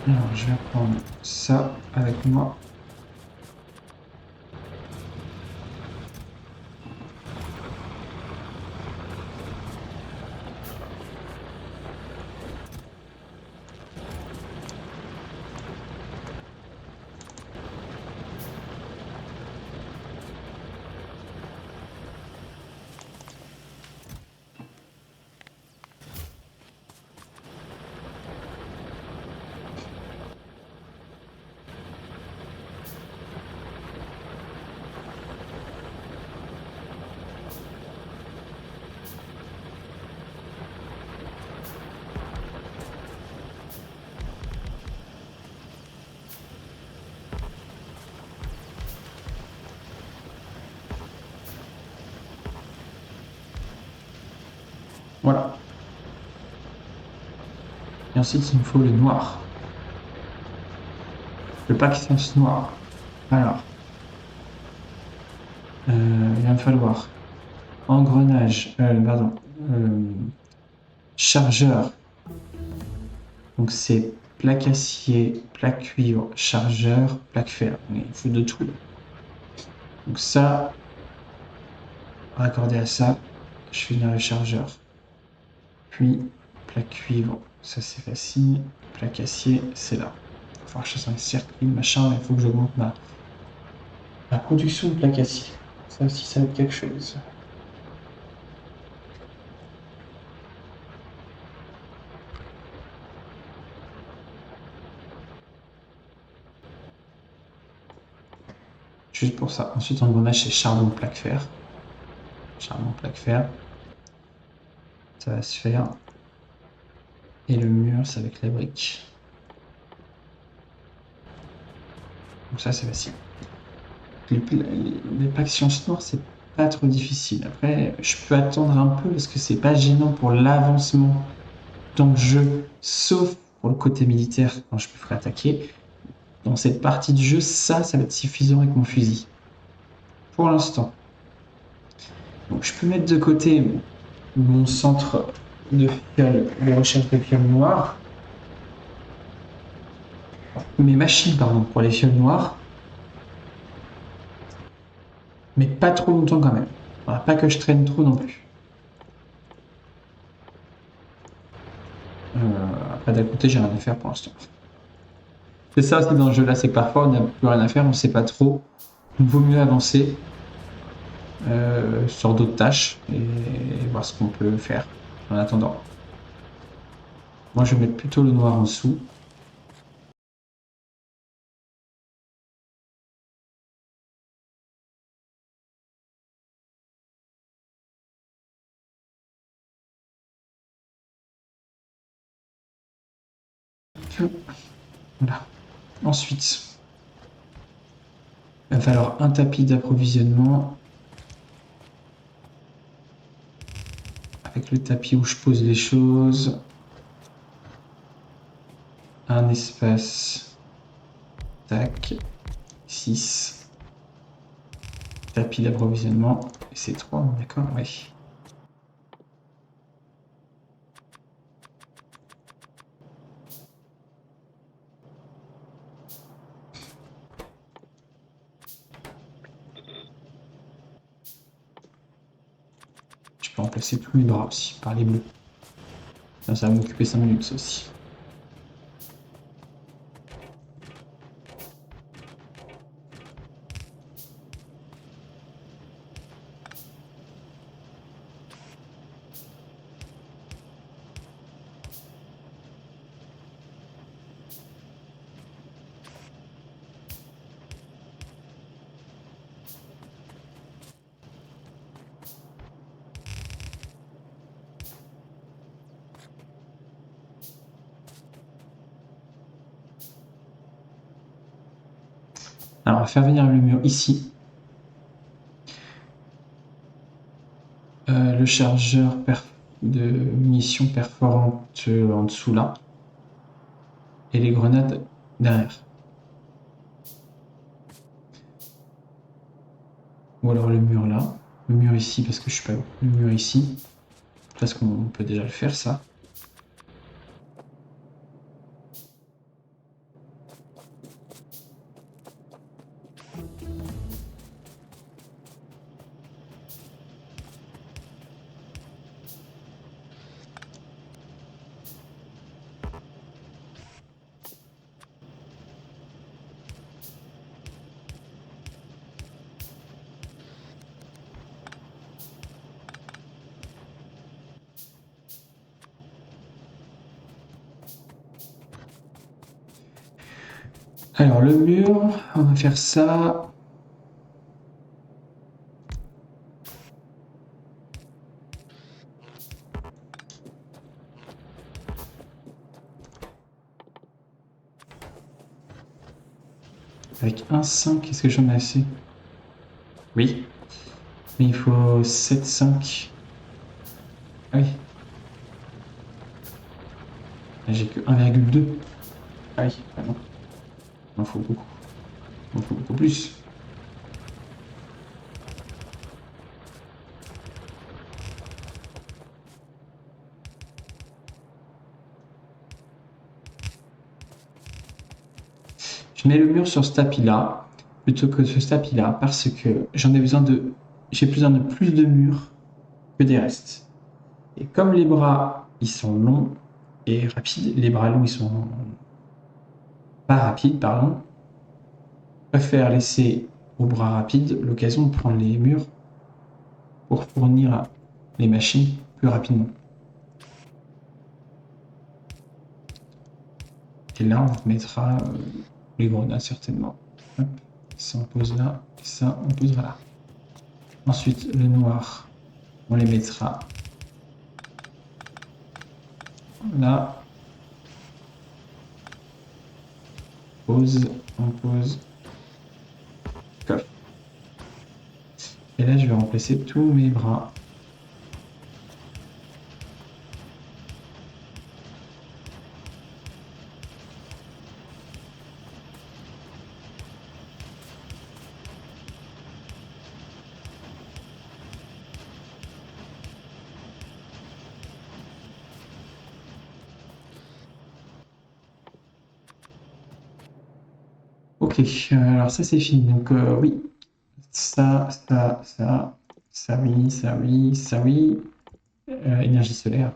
Alors, je vais prendre ça avec moi. Voilà. Et ensuite, il me faut le noir. Le pack essence noir. Alors, il va me falloir engrenage, pardon, chargeur. Donc c'est plaque acier, plaque cuivre, chargeur, plaque fer. Il faut de tout. Donc ça, raccordé à ça, je fais venir le chargeur. Puis plaque cuivre, ça c'est facile. Plaque acier, c'est là. Il va falloir que je fasse un circuit, machin, il faut que j'augmente ma production de plaque acier. Ça aussi, ça va être quelque chose. Juste pour ça. Ensuite, engrenage, c'est charbon, plaque fer. Charbon, plaque fer. Ça va se faire. Et le mur, c'est avec la brique. Donc ça, c'est facile. Les packs sciences noires, c'est pas trop difficile. Après, je peux attendre un peu parce que c'est pas gênant pour l'avancement dans le jeu, sauf pour le côté militaire quand je me ferai attaquer. Dans cette partie du jeu, ça va être suffisant avec mon fusil. Pour l'instant. Donc je peux mettre de côté mon centre de recherche de fioles noires. Mes machines, pardon, pour les fioles noires. Mais pas trop longtemps quand même. Voilà, pas que je traîne trop non plus. Après, d'un côté, j'ai rien à faire pour l'instant. C'est ça aussi dans ce jeu-là, c'est que parfois on n'a plus rien à faire, on ne sait pas trop. Il vaut mieux avancer sur d'autres tâches et voir ce qu'on peut faire en attendant. Moi, je vais mettre plutôt le noir en dessous. Voilà. Ensuite, il va falloir un tapis d'approvisionnement. Avec le tapis où je pose les choses. Un espace. Tac. 6. Tapis d'approvisionnement. C'est 3, d'accord? Oui. Je peux remplacer tous mes bras aussi par les bleus. Ça va m'occuper 5 minutes ça aussi. Alors, on va faire venir le mur ici. Le chargeur de munitions perforantes en dessous là. Et les grenades derrière. Ou alors le mur là. Le mur ici parce que je suis pas... Le mur ici. Parce qu'on peut déjà le faire ça. Alors le mur, on va faire ça. Avec un 5, est-ce que j'en ai assez? Oui. Mais il faut 7, 5. Ah oui. J'ai que 1,2. Ah oui, ah non. Il en faut beaucoup. Il en faut beaucoup plus. Je mets le mur sur ce tapis-là plutôt que ce tapis-là parce que j'en ai besoin de... J'ai besoin de plus de murs que des restes. Et comme les bras, ils sont longs et rapides, les bras longs, ils sont pas rapides, pardon, je préfère laisser aux bras rapides l'occasion de prendre les murs pour fournir les machines plus rapidement. Et là, on mettra les grenades certainement. Hop, ça on pose là, et ça on posera là. Ensuite, le noir, on les mettra là. Pose, on pose, coffre. Et là, je vais remplacer tous mes bras. Ok, alors ça c'est fini. Donc oui, ça, oui, ça, oui, ça, oui. Énergie solaire,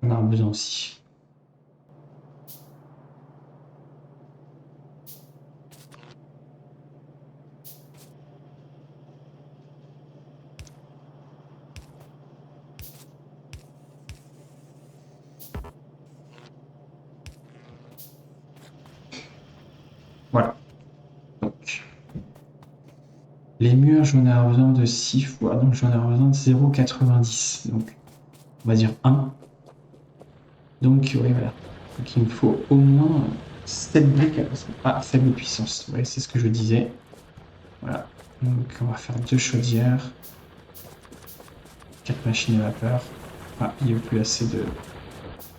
on en a besoin aussi. Voilà. Donc, les murs, j'en ai besoin de 6 fois, donc j'en ai besoin de 0,90. Donc, on va dire 1. Donc, oui, voilà. Donc, il me faut au moins 7 briques à faible puissance. Ouais, c'est ce que je disais. Voilà. Donc, on va faire 2 chaudières. 4 machines à vapeur. Ah, il n'y a plus assez de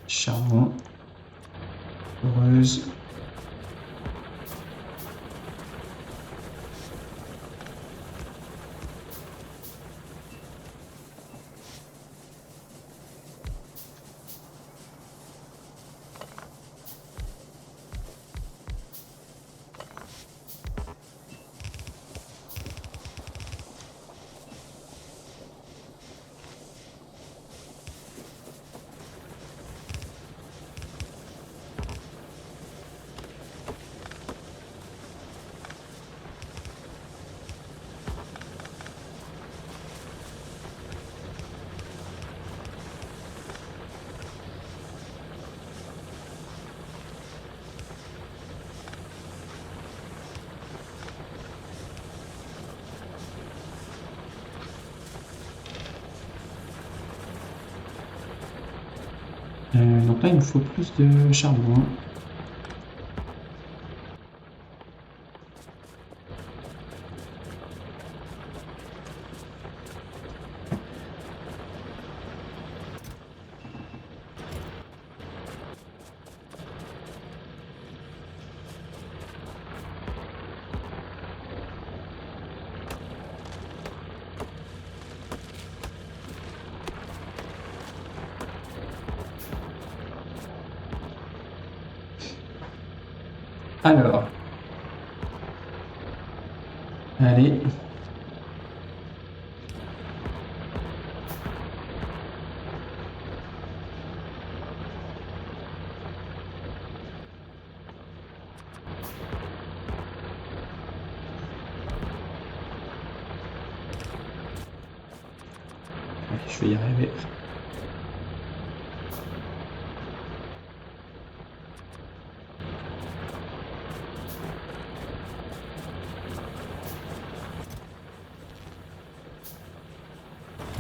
charbon. Heureuse. Donc là, il me faut plus de charbon. Alors. Allez. Je vais y arriver.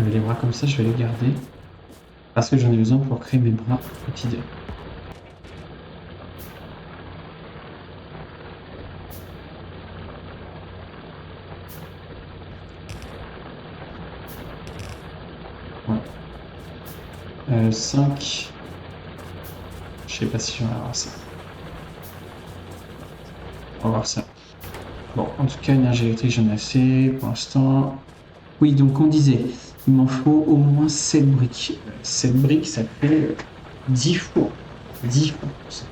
Les bras comme ça, je vais les garder. Parce que j'en ai besoin pour créer mes bras quotidiens. Ouais. 5. Je sais pas si j'en vais avoir ça. On va voir ça. Bon, en tout cas, énergie électrique, j'en ai assez pour l'instant. Oui, donc on disait, il m'en faut au moins 7 briques. 7 briques, ça fait 10 fois. 10 fois pour ça.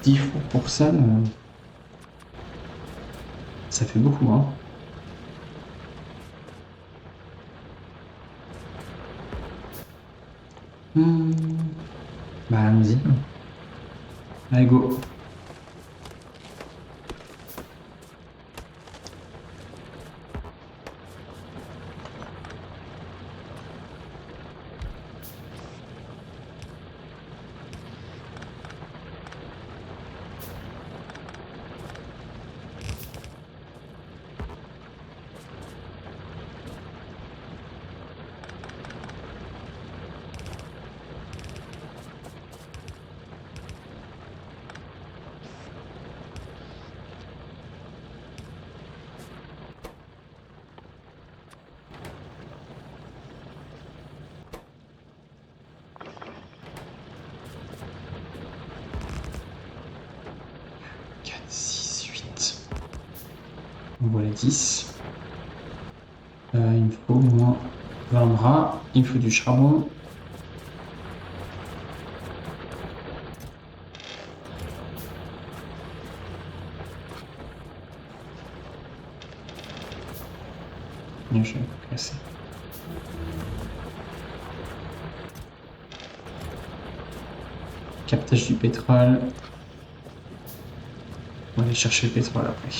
10 fois pour ça, ça fait beaucoup, hein. Bah, allons-y. Allez, go. Voilà 10. Il me faut au moins 20 bras. Il me faut du charbon. Et je vais casser. Captage du pétrole. On va aller chercher le pétrole après.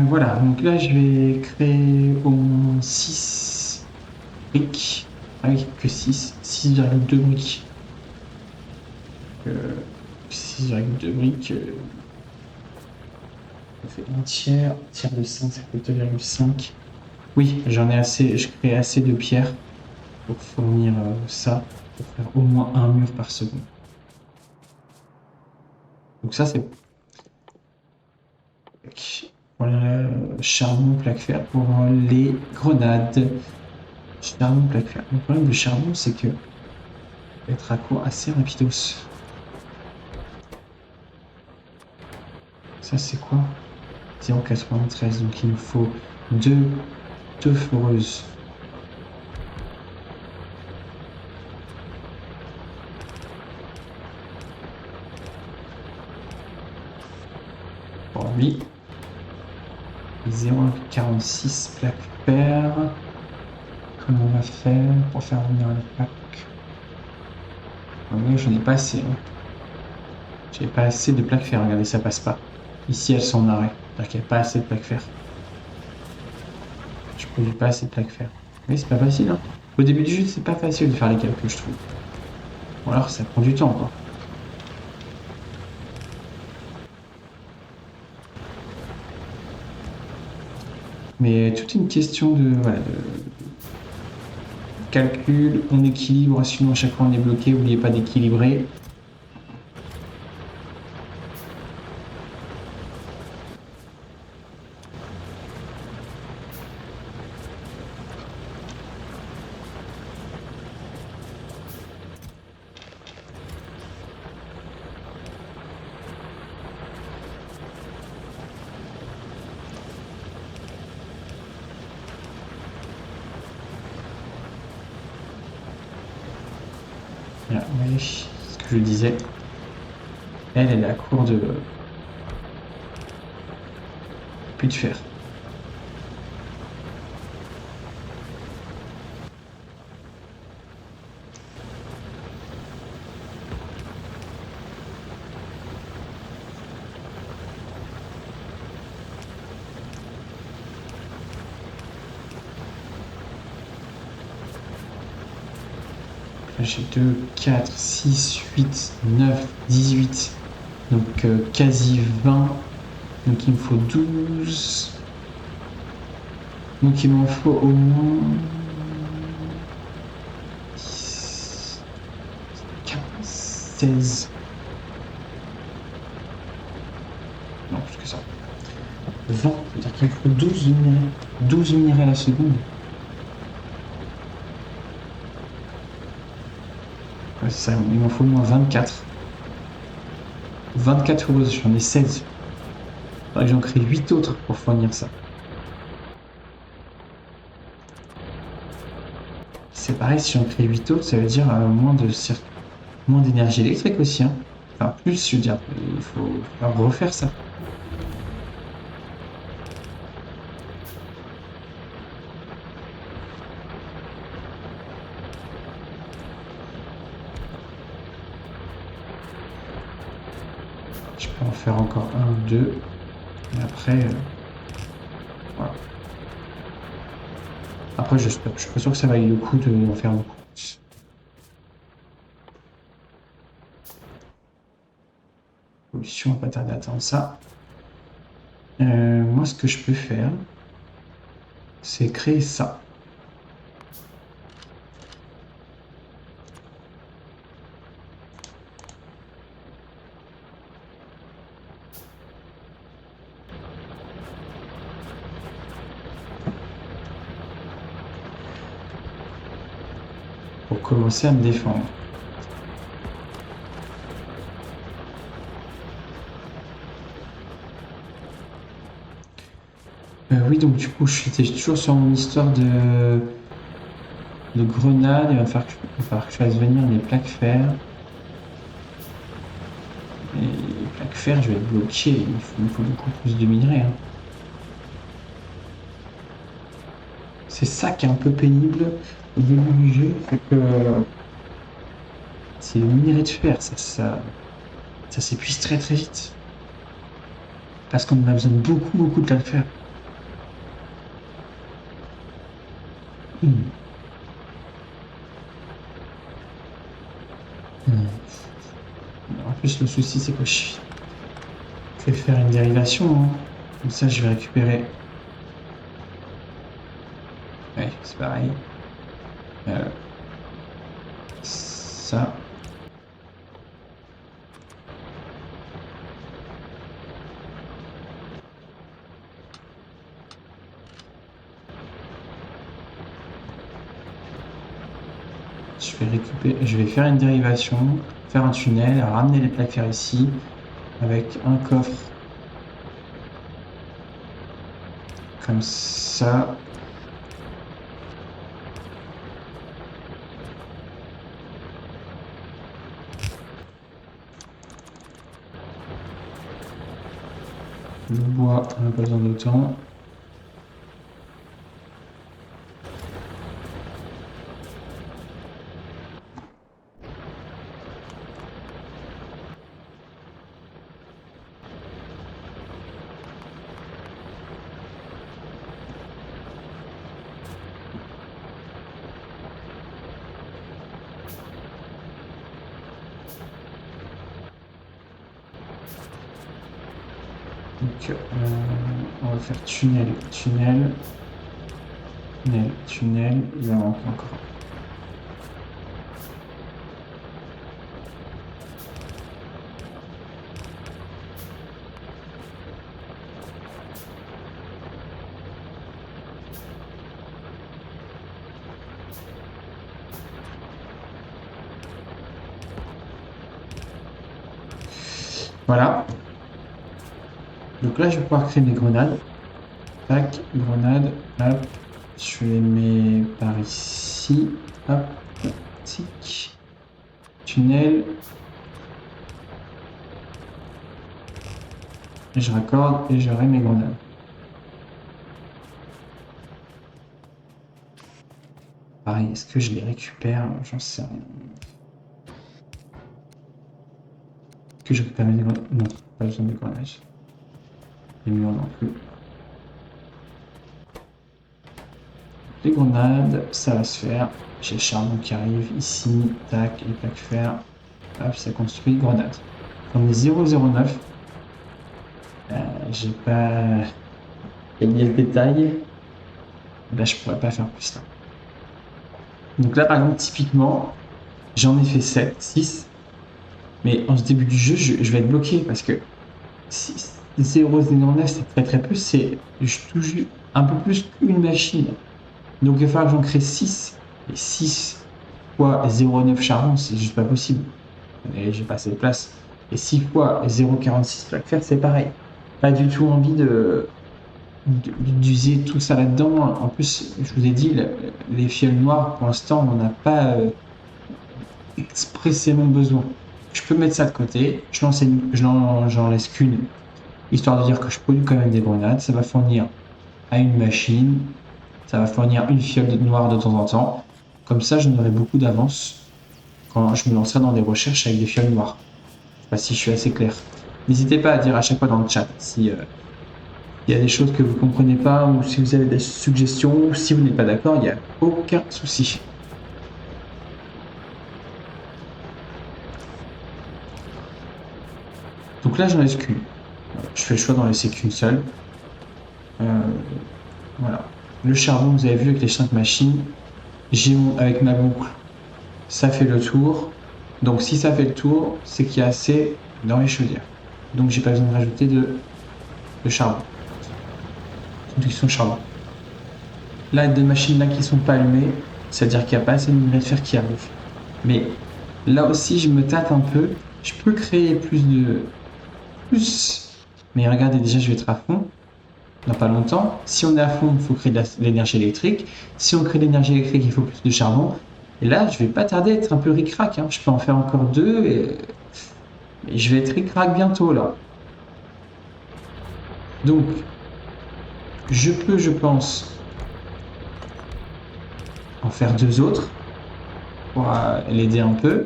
Voilà, donc là je vais créer au moins 6 briques. Ah oui, que 6. 6,2 briques. 6,2 briques. Ça fait un tiers. Tiers de 5, ça fait 2,5. Oui, j'en ai assez. Je crée assez de pierres pour fournir ça. Pour faire au moins un mur par seconde. Donc ça c'est... Voilà, charbon, plaque fer pour les grenades. Charbon, plaque fer. Le problème de charbon, c'est que être à court assez rapidos. Ça, c'est quoi? 0,93. Donc, il nous faut deux foreuses. Pour lui. 0,46 plaque fer. Comment on va faire pour faire venir les plaques? Ouais, j'en ai pas assez. Hein. J'ai pas assez de plaques fer, regardez, ça passe pas. Ici, elles sont en arrêt. C'est-à-dire qu'il n'y a pas assez de plaques fer. Je produis pas assez de plaques fer. Oui, c'est pas facile, hein. Au début du jeu, c'est pas facile de faire les calculs, je trouve. Ou alors, ça prend du temps, quoi. Mais toute une question de, voilà, de calcul, on équilibre, sinon à chaque fois on est bloqué, n'oubliez pas d'équilibrer. Voilà, vous voyez ce que je disais. Elle est à court de plus de fer. Là, j'ai 2, 4, 6, 8, 9, 18. Donc quasi 20. Donc il me faut 12. Donc il m'en faut au moins 10, 15, 16. Non, plus que ça. 20, c'est-à-dire qu'il me faut 12 minéraux. 12 minéraux à la seconde. Ouais, c'est ça, il m'en faut au moins 24. 24 roses, j'en ai 16. Faudrait que j'en crée 8 autres pour fournir ça. C'est pareil, si j'en crée 8 autres, ça veut dire moins d'énergie électrique aussi. Hein. Enfin, plus, je veux dire, il faut refaire ça. Je peux en faire encore un ou deux. Et après, voilà. Après, je suis pas sûr que ça vaille le coup d'en faire beaucoup. Pollution, on va pas tarder à attendre ça. Moi, ce que je peux faire, c'est créer ça. Pour commencer à me défendre. Oui, donc du coup, j'étais toujours sur mon histoire de grenades. Il va falloir que je fasse venir les plaques fer. Et les plaques fer, je vais être bloqué. Il me faut beaucoup plus de minerais. Hein. C'est ça qui est un peu pénible au début du jeu, c'est que c'est le minerai de fer. Ça s'épuise très très vite. Parce qu'on a besoin de beaucoup de plaques fer. En plus, le souci, c'est que je vais faire une dérivation. Hein. Comme ça, je vais récupérer. Ouais, c'est pareil. Ça. Je vais faire une dérivation, faire un tunnel, ramener les plaques fer ici, avec un coffre comme ça. Le bois, on n'a pas besoin d'autant. Donc, on va faire tunnel, tunnel, tunnel, tunnel. Il en manque encore. Voilà. Donc là, je vais pouvoir créer mes grenades. Tac, grenade, hop. Je les mets par ici. Hop, tic. Tunnel. Et je raccorde et j'aurai mes grenades. Pareil, est-ce que je les récupère? J'en sais rien. Est-ce que je récupère mes grenades? Non, pas besoin de grenades. Les murs non plus. Les grenades, ça va se faire. J'ai le charbon qui arrive ici. Tac, les plaques fer. Hop, ça construit grenade. On est 0,09. J'ai pas gagné le détail. Là, je pourrais pas faire plus là. Donc là, par exemple, typiquement, j'en ai fait 7, 6. Mais en ce début du jeu, je vais être bloqué parce que 0,09, c'est très très peu. Je touche un peu plus qu'une machine. Donc il va falloir que j'en crée 6. Et 6 fois 0,9 charbon, c'est juste pas possible. Et j'ai pas assez de place. Et 6 fois 0,46 plaques fer, c'est pareil. Pas du tout envie d'user tout ça là-dedans. En plus, je vous ai dit, les fioles noires, pour l'instant, on n'en a pas expressément besoin. Je peux mettre ça de côté, j'en laisse qu'une, histoire de dire que je produis quand même des grenades. Ça va fournir à une machine, ça va fournir une fiole noire de temps en temps. Comme ça, j'en aurai beaucoup d'avance quand je me lancerai dans des recherches avec des fioles noires. Je sais pas si je suis assez clair. N'hésitez pas à dire à chaque fois dans le chat si il y a des choses que vous ne comprenez pas ou si vous avez des suggestions ou si vous n'êtes pas d'accord, il n'y a aucun souci. Donc là, j'en laisse qu'une. Je fais le choix d'en laisser qu'une seule. Voilà. Le charbon, vous avez vu avec les 5 machines, avec ma boucle, ça fait le tour. Donc si ça fait le tour, c'est qu'il y a assez dans les chaudières. Donc j'ai pas besoin de rajouter de charbon. Production de charbon. Là, des machines là qui sont pas allumées, c'est-à-dire qu'il n'y a pas assez de minerai de fer qui arrive. Mais là aussi, je me tâte un peu. Je peux créer plus. Mais regardez, déjà, je vais être à fond. Dans pas longtemps. Si on est à fond, il faut créer de l'énergie électrique. Si on crée de l'énergie électrique, il faut plus de charbon. Et là, je vais pas tarder à être un peu ric-rac. Hein. Je peux en faire encore 2 et je vais être ric-rac bientôt là. Donc, je peux, je pense, en faire 2 autres pour les aider un peu.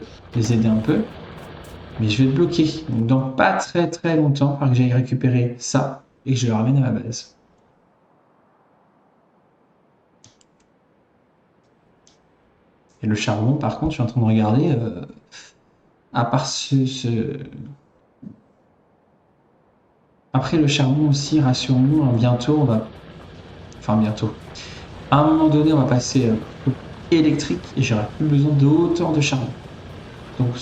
Mais je vais être bloqué. Donc, dans pas très très longtemps, il va falloir que j'aille récupérer ça et que je le ramène à ma base. Et le charbon, par contre, je suis en train de regarder. À part Après le charbon aussi, rassurons-nous, hein, bientôt on va. Enfin bientôt. À un moment donné, on va passer au électrique et j'aurai plus besoin d'autant de charbon. Donc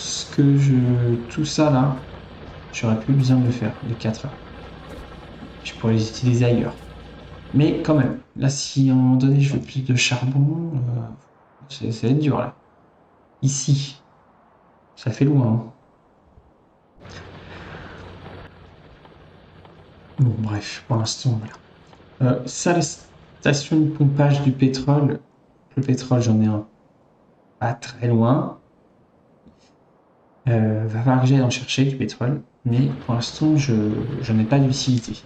tout ça là, j'aurais plus besoin de le faire, les 4 là. Je pourrais les utiliser ailleurs. Mais quand même, là si à un moment donné je veux plus de charbon, ça va être dur là. Ici, ça fait loin. Hein. Bon bref, pour l'instant voilà. Ça, la station de pompage du pétrole, le pétrole j'en ai un pas très loin. Va falloir que j'aille en chercher du pétrole, mais pour l'instant je n'en ai pas d'utilité.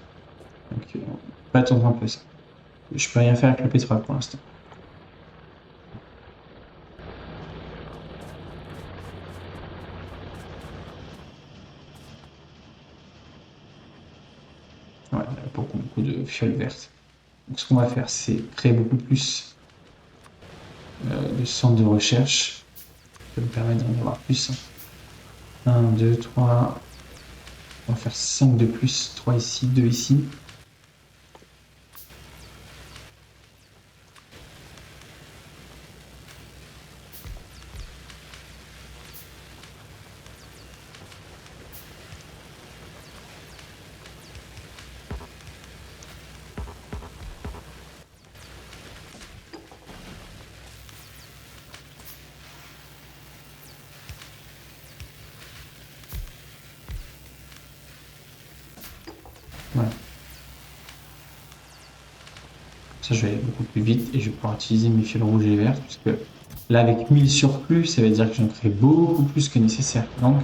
Donc on peut attendre un peu ça. Je peux rien faire avec le pétrole pour l'instant. Ouais, beaucoup de fioles vertes. Donc ce qu'on va faire, c'est créer beaucoup plus de centres de recherche. Ça peut me permettre d'en avoir plus. 1, 2, 3, On va faire 5 de plus, 3 ici, 2 ici. Voilà. Ça, je vais aller beaucoup plus vite et je vais pouvoir utiliser mes fils rouges et verts, puisque là, avec 1000 surplus, ça veut dire que j'en ferai beaucoup plus que nécessaire. Donc,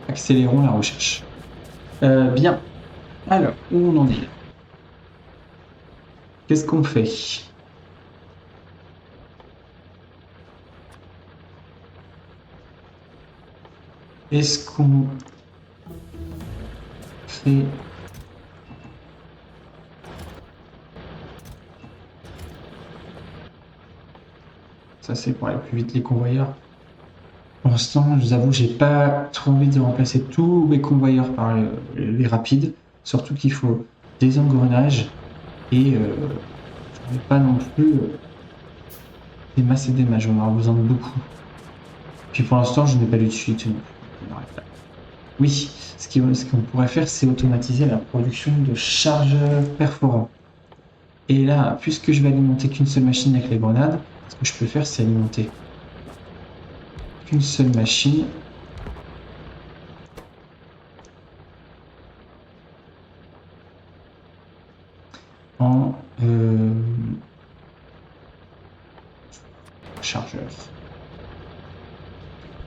accélérons la recherche. Bien. Alors, où on en est là? Qu'est-ce qu'on fait? Est-ce qu'on fait... Ça, c'est pour aller plus vite les convoyeurs. Pour l'instant, je vous avoue, j'ai pas trop envie de remplacer tous mes convoyeurs par les rapides. Surtout qu'il faut des engrenages et j'en ai pas non plus des masses et des mages. On aura besoin de beaucoup. Puis pour l'instant, je n'ai pas lu de suite. Oui, ce qu'on pourrait faire, c'est automatiser la production de chargeurs perforants. Et là, puisque je vais alimenter qu'une seule machine avec les grenades, ce que je peux faire, c'est alimenter qu'une seule machine. En chargeur.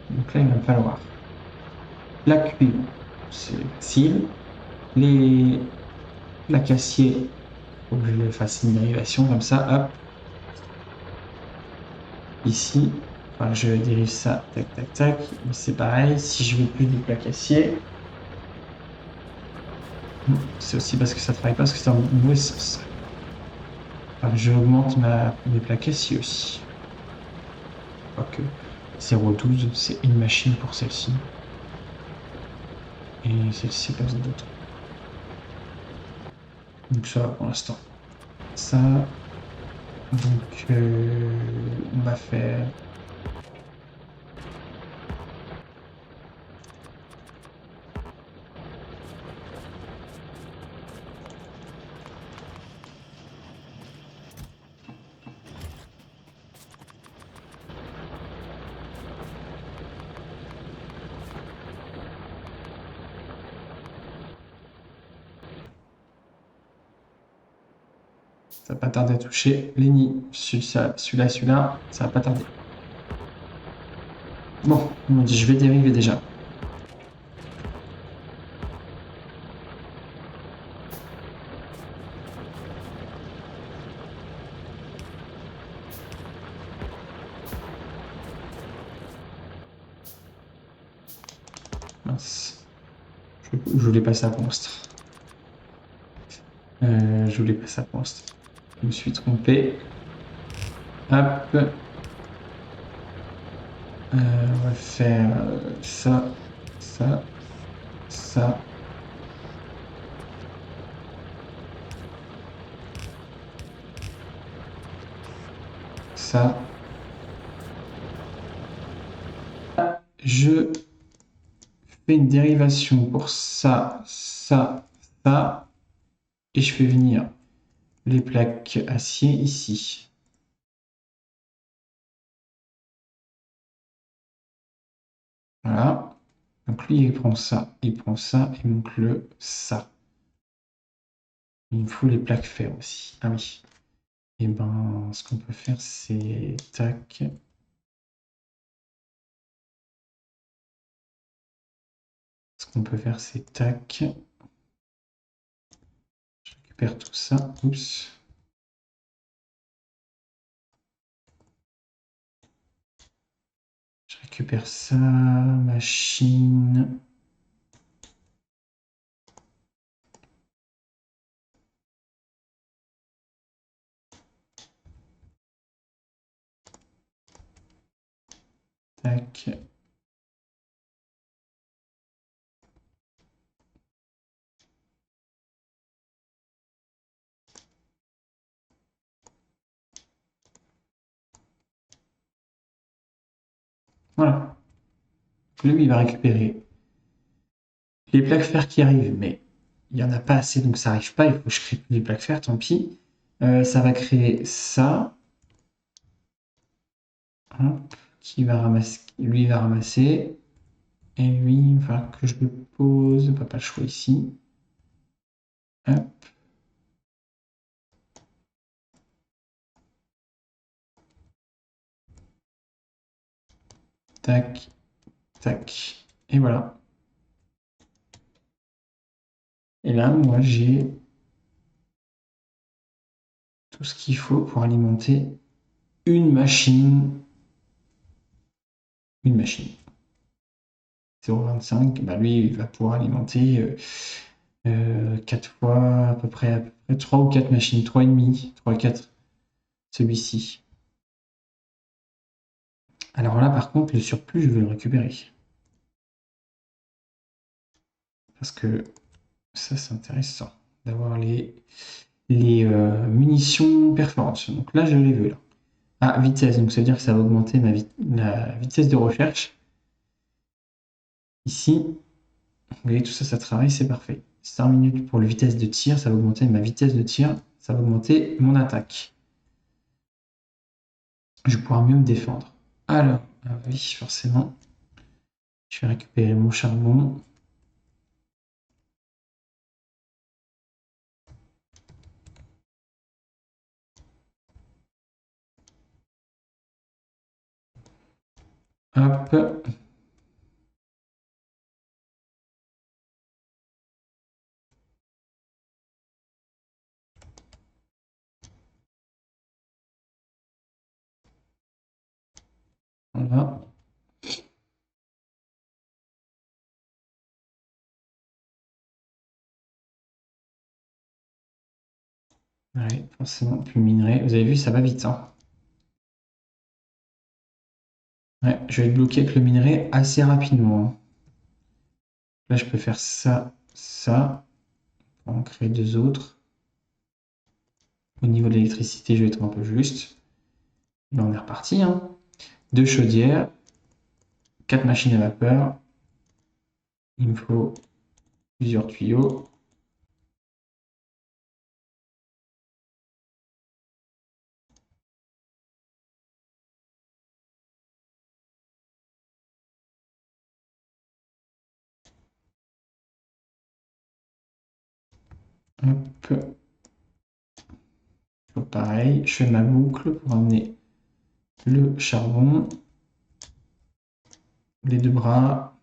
Donc là, il va me falloir la cuivre, c'est facile. L'acier, il faut que je fasse une dérivation comme ça, hop. Ici, enfin, je dérive ça, tac, tac, tac. Mais c'est pareil, si je veux plus de plaques acier, c'est aussi parce que ça travaille pas, parce que c'est en mauvais sens. Enfin, je augmente mes plaques acier aussi. Quoique 0,12, c'est une machine pour celle-ci. Et celle-ci, pas besoin d'autre. Donc ça, pour l'instant. Ça. Donc, on va faire... Ça va pas tarder à toucher les nids. Celui-là, ça va pas tarder. Bon, on m'a dit je vais dériver déjà. Mince. Je voulais pas ça pour l'instant. Je voulais pas ça pour l'instant. Je me suis trompé. Hop. On va faire ça, ça, ça. Ça. Je fais une dérivation pour ça, ça, ça. Et je fais venir les plaques acier ici. Voilà. Donc lui, il prend ça, et donc ça. Il me faut les plaques fer aussi. Ah oui. Et ben, ce qu'on peut faire, c'est tac. Ce qu'on peut faire, c'est tac. Je récupère tout ça. Oups. Je récupère ça. Machine. Tac. Voilà. Lui, il va récupérer les plaques fer qui arrivent, mais il n'y en a pas assez, donc ça n'arrive pas. Il faut que je crée plus de plaques fer, tant pis. Ça va créer ça. Hop, qui va ramasser, lui va ramasser. Et lui, il va falloir que je le pose. Pas le choix ici. Hop. Tac, tac. Et voilà. Et là, moi, j'ai tout ce qu'il faut pour alimenter une machine. Une machine. 0,25, bah lui, il va pouvoir alimenter 4 fois, à peu près 3 ou 4 machines, 3,5, 3 4, celui-ci. Alors là, par contre, le surplus, je veux le récupérer. Parce que ça, c'est intéressant d'avoir les munitions perforantes. Donc là, je les veux. Là. Ah, vitesse, donc ça veut dire que ça va augmenter la vitesse de recherche. Ici, vous voyez, tout ça, ça travaille, c'est parfait. 5 minutes pour la vitesse de tir, ça va augmenter ma vitesse de tir, ça va augmenter mon attaque. Je vais pouvoir mieux me défendre. Alors, oui, forcément, je vais récupérer mon charbon. Hop. Voilà. Ouais, forcément, plus minerai. Vous avez vu, ça va vite. Hein. Ouais, je vais être bloqué avec le minerai assez rapidement. Hein. Là, je peux faire ça, ça. On va en créer deux autres. Au niveau de l'électricité, je vais être un peu juste. Là, on est reparti. Hein. Deux chaudières, 4 machines à vapeur. Il me faut plusieurs tuyaux. Hop. Pareil, je fais ma boucle pour amener le charbon, les deux bras.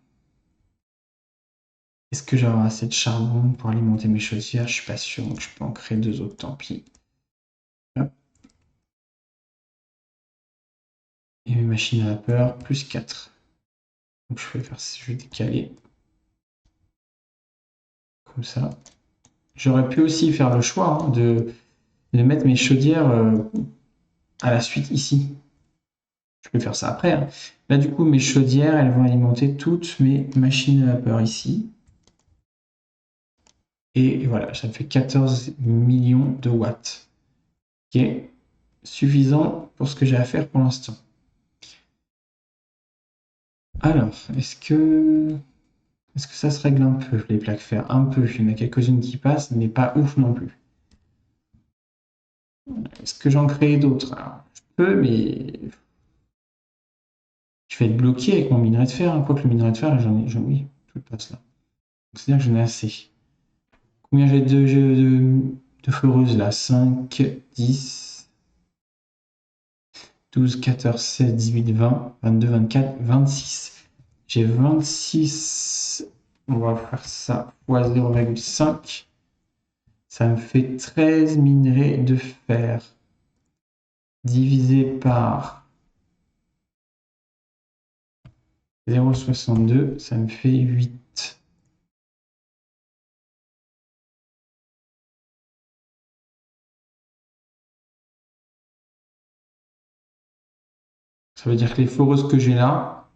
Est-ce que j'aurai assez de charbon pour alimenter mes chaudières? Je suis pas sûr, donc je peux en créer deux autres, tant pis. Hop. Et mes machines à vapeur, plus 4. Donc je vais décaler. Comme ça. J'aurais pu aussi faire le choix hein, de mettre mes chaudières à la suite ici. Je peux faire ça après. Hein. Là, du coup, mes chaudières, elles vont alimenter toutes mes machines à vapeur ici. Et voilà, ça me fait 14 millions de watts. Qui est suffisant pour ce que j'ai à faire pour l'instant. Alors, est-ce que ça se règle un peu, les plaques fer? Un peu. Il y en a quelques-unes qui passent, mais pas ouf non plus. Est-ce que j'en crée d'autres? Je peux, mais je vais être bloqué avec mon minerai de fer. Hein. Quoique le minerai de fer, oui, tout passe là. C'est-à-dire que j'en ai assez. Combien j'ai de foreuses là? 5, 10, 12, 14, 16, 18, 20, 22, 24, 26. J'ai 26. On va faire ça fois 0,5. Ça me fait 13 minerais de fer divisé par 0,62. Ça me fait 8. Ça veut dire que les foreuses que j'ai là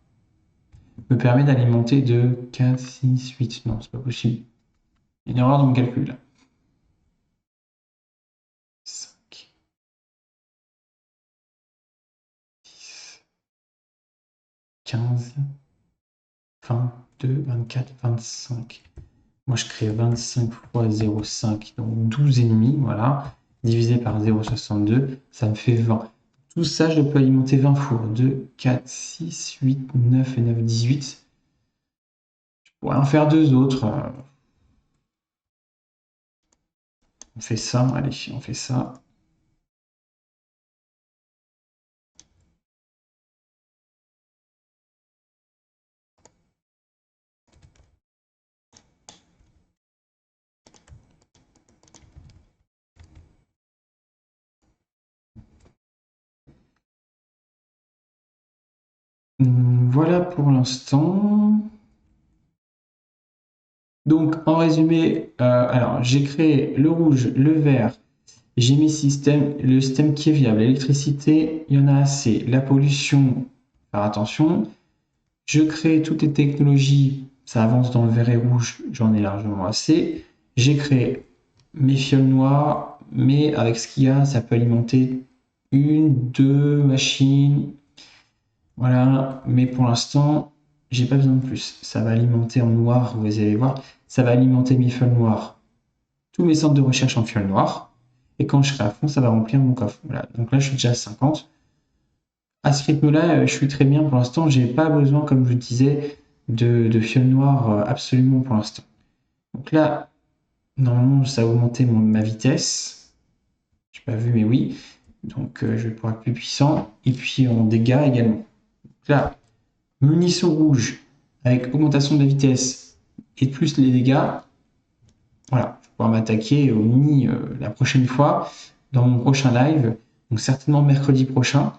me permettent d'alimenter de 4, 6, 8. Non, c'est pas possible. Une erreur dans mon calcul. 5, 10, 15, 22, 24, 25. Moi, je crée 25 fois 0,5, donc 12 ennemis, voilà. Divisé par 0,62, ça me fait 20. Tout ça, je peux alimenter 20 fois. 2, 4, 6, 8, 9 et 9, 18. Je pourrais en faire deux autres. On fait ça, allez, on fait ça. Voilà pour l'instant. Donc, en résumé, alors j'ai créé le rouge, le vert, j'ai mis le système qui est viable. L'électricité, il y en a assez. La pollution, faire attention. Je crée toutes les technologies, ça avance dans le vert et rouge, j'en ai largement assez. J'ai créé mes fioles noires, mais avec ce qu'il y a, ça peut alimenter une, deux machines. Voilà, mais pour l'instant, j'ai pas besoin de plus. Ça va alimenter en noir, vous allez voir, ça va alimenter mes fioles noires, tous mes centres de recherche en fioles noires. Et quand je serai à fond, ça va remplir mon coffre. Voilà, donc là, je suis déjà à 50. À ce rythme-là, je suis très bien pour l'instant. J'ai pas besoin, comme je vous disais, de fioles noires absolument pour l'instant. Donc là, normalement, ça a augmenté ma vitesse. J'ai pas vu, mais oui. Donc je vais pouvoir être plus puissant. Et puis en dégâts également. Donc là, munitions rouges avec augmentation de la vitesse et plus les dégâts. Voilà, je vais pouvoir m'attaquer au mini la prochaine fois dans mon prochain live. Donc certainement mercredi prochain.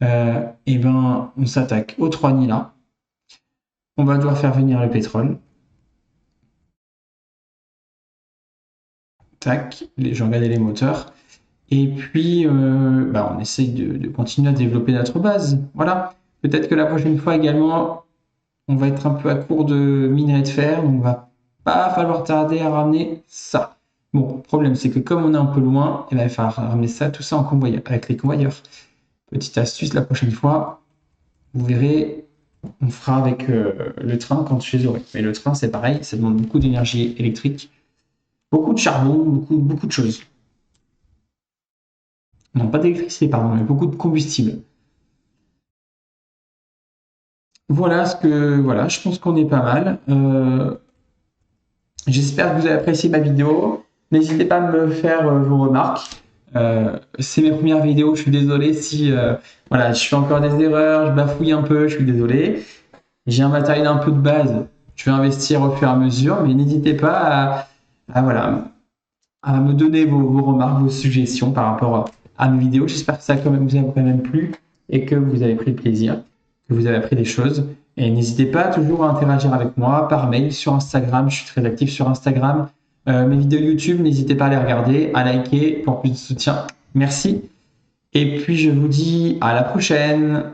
Et ben, on s'attaque aux 3 Nila. On va devoir faire venir le pétrole. Tac, je regardais les moteurs. Et puis, on essaye de continuer à développer notre base. Voilà. Peut-être que la prochaine fois également, on va être un peu à court de minerai de fer, donc il va pas falloir tarder à ramener ça. Bon, le problème, c'est que comme on est un peu loin, il va falloir ramener ça, tout ça en convoyeur, avec les convoyeurs. Petite astuce, la prochaine fois, vous verrez, on fera avec le train quand je les aurai. Mais le train, c'est pareil, ça demande beaucoup d'énergie électrique, beaucoup de charbon, beaucoup de choses. Non, pas d'électricité, pardon, mais beaucoup de combustible. Voilà voilà, je pense qu'on est pas mal. J'espère que vous avez apprécié ma vidéo. N'hésitez pas à me faire vos remarques. C'est mes premières vidéos, je suis désolé si voilà, je fais encore des erreurs, je bafouille un peu, je suis désolé. J'ai un matériel un peu de base, je vais investir au fur et à mesure, mais n'hésitez pas voilà, à me donner vos remarques, vos suggestions par rapport à mes vidéos. J'espère que ça vous a quand même plu et que vous avez pris le plaisir, que vous avez appris des choses. Et n'hésitez pas toujours à interagir avec moi par mail, sur Instagram. Je suis très actif sur Instagram. Mes vidéos YouTube, n'hésitez pas à les regarder, à liker pour plus de soutien. Merci. Et puis je vous dis à la prochaine.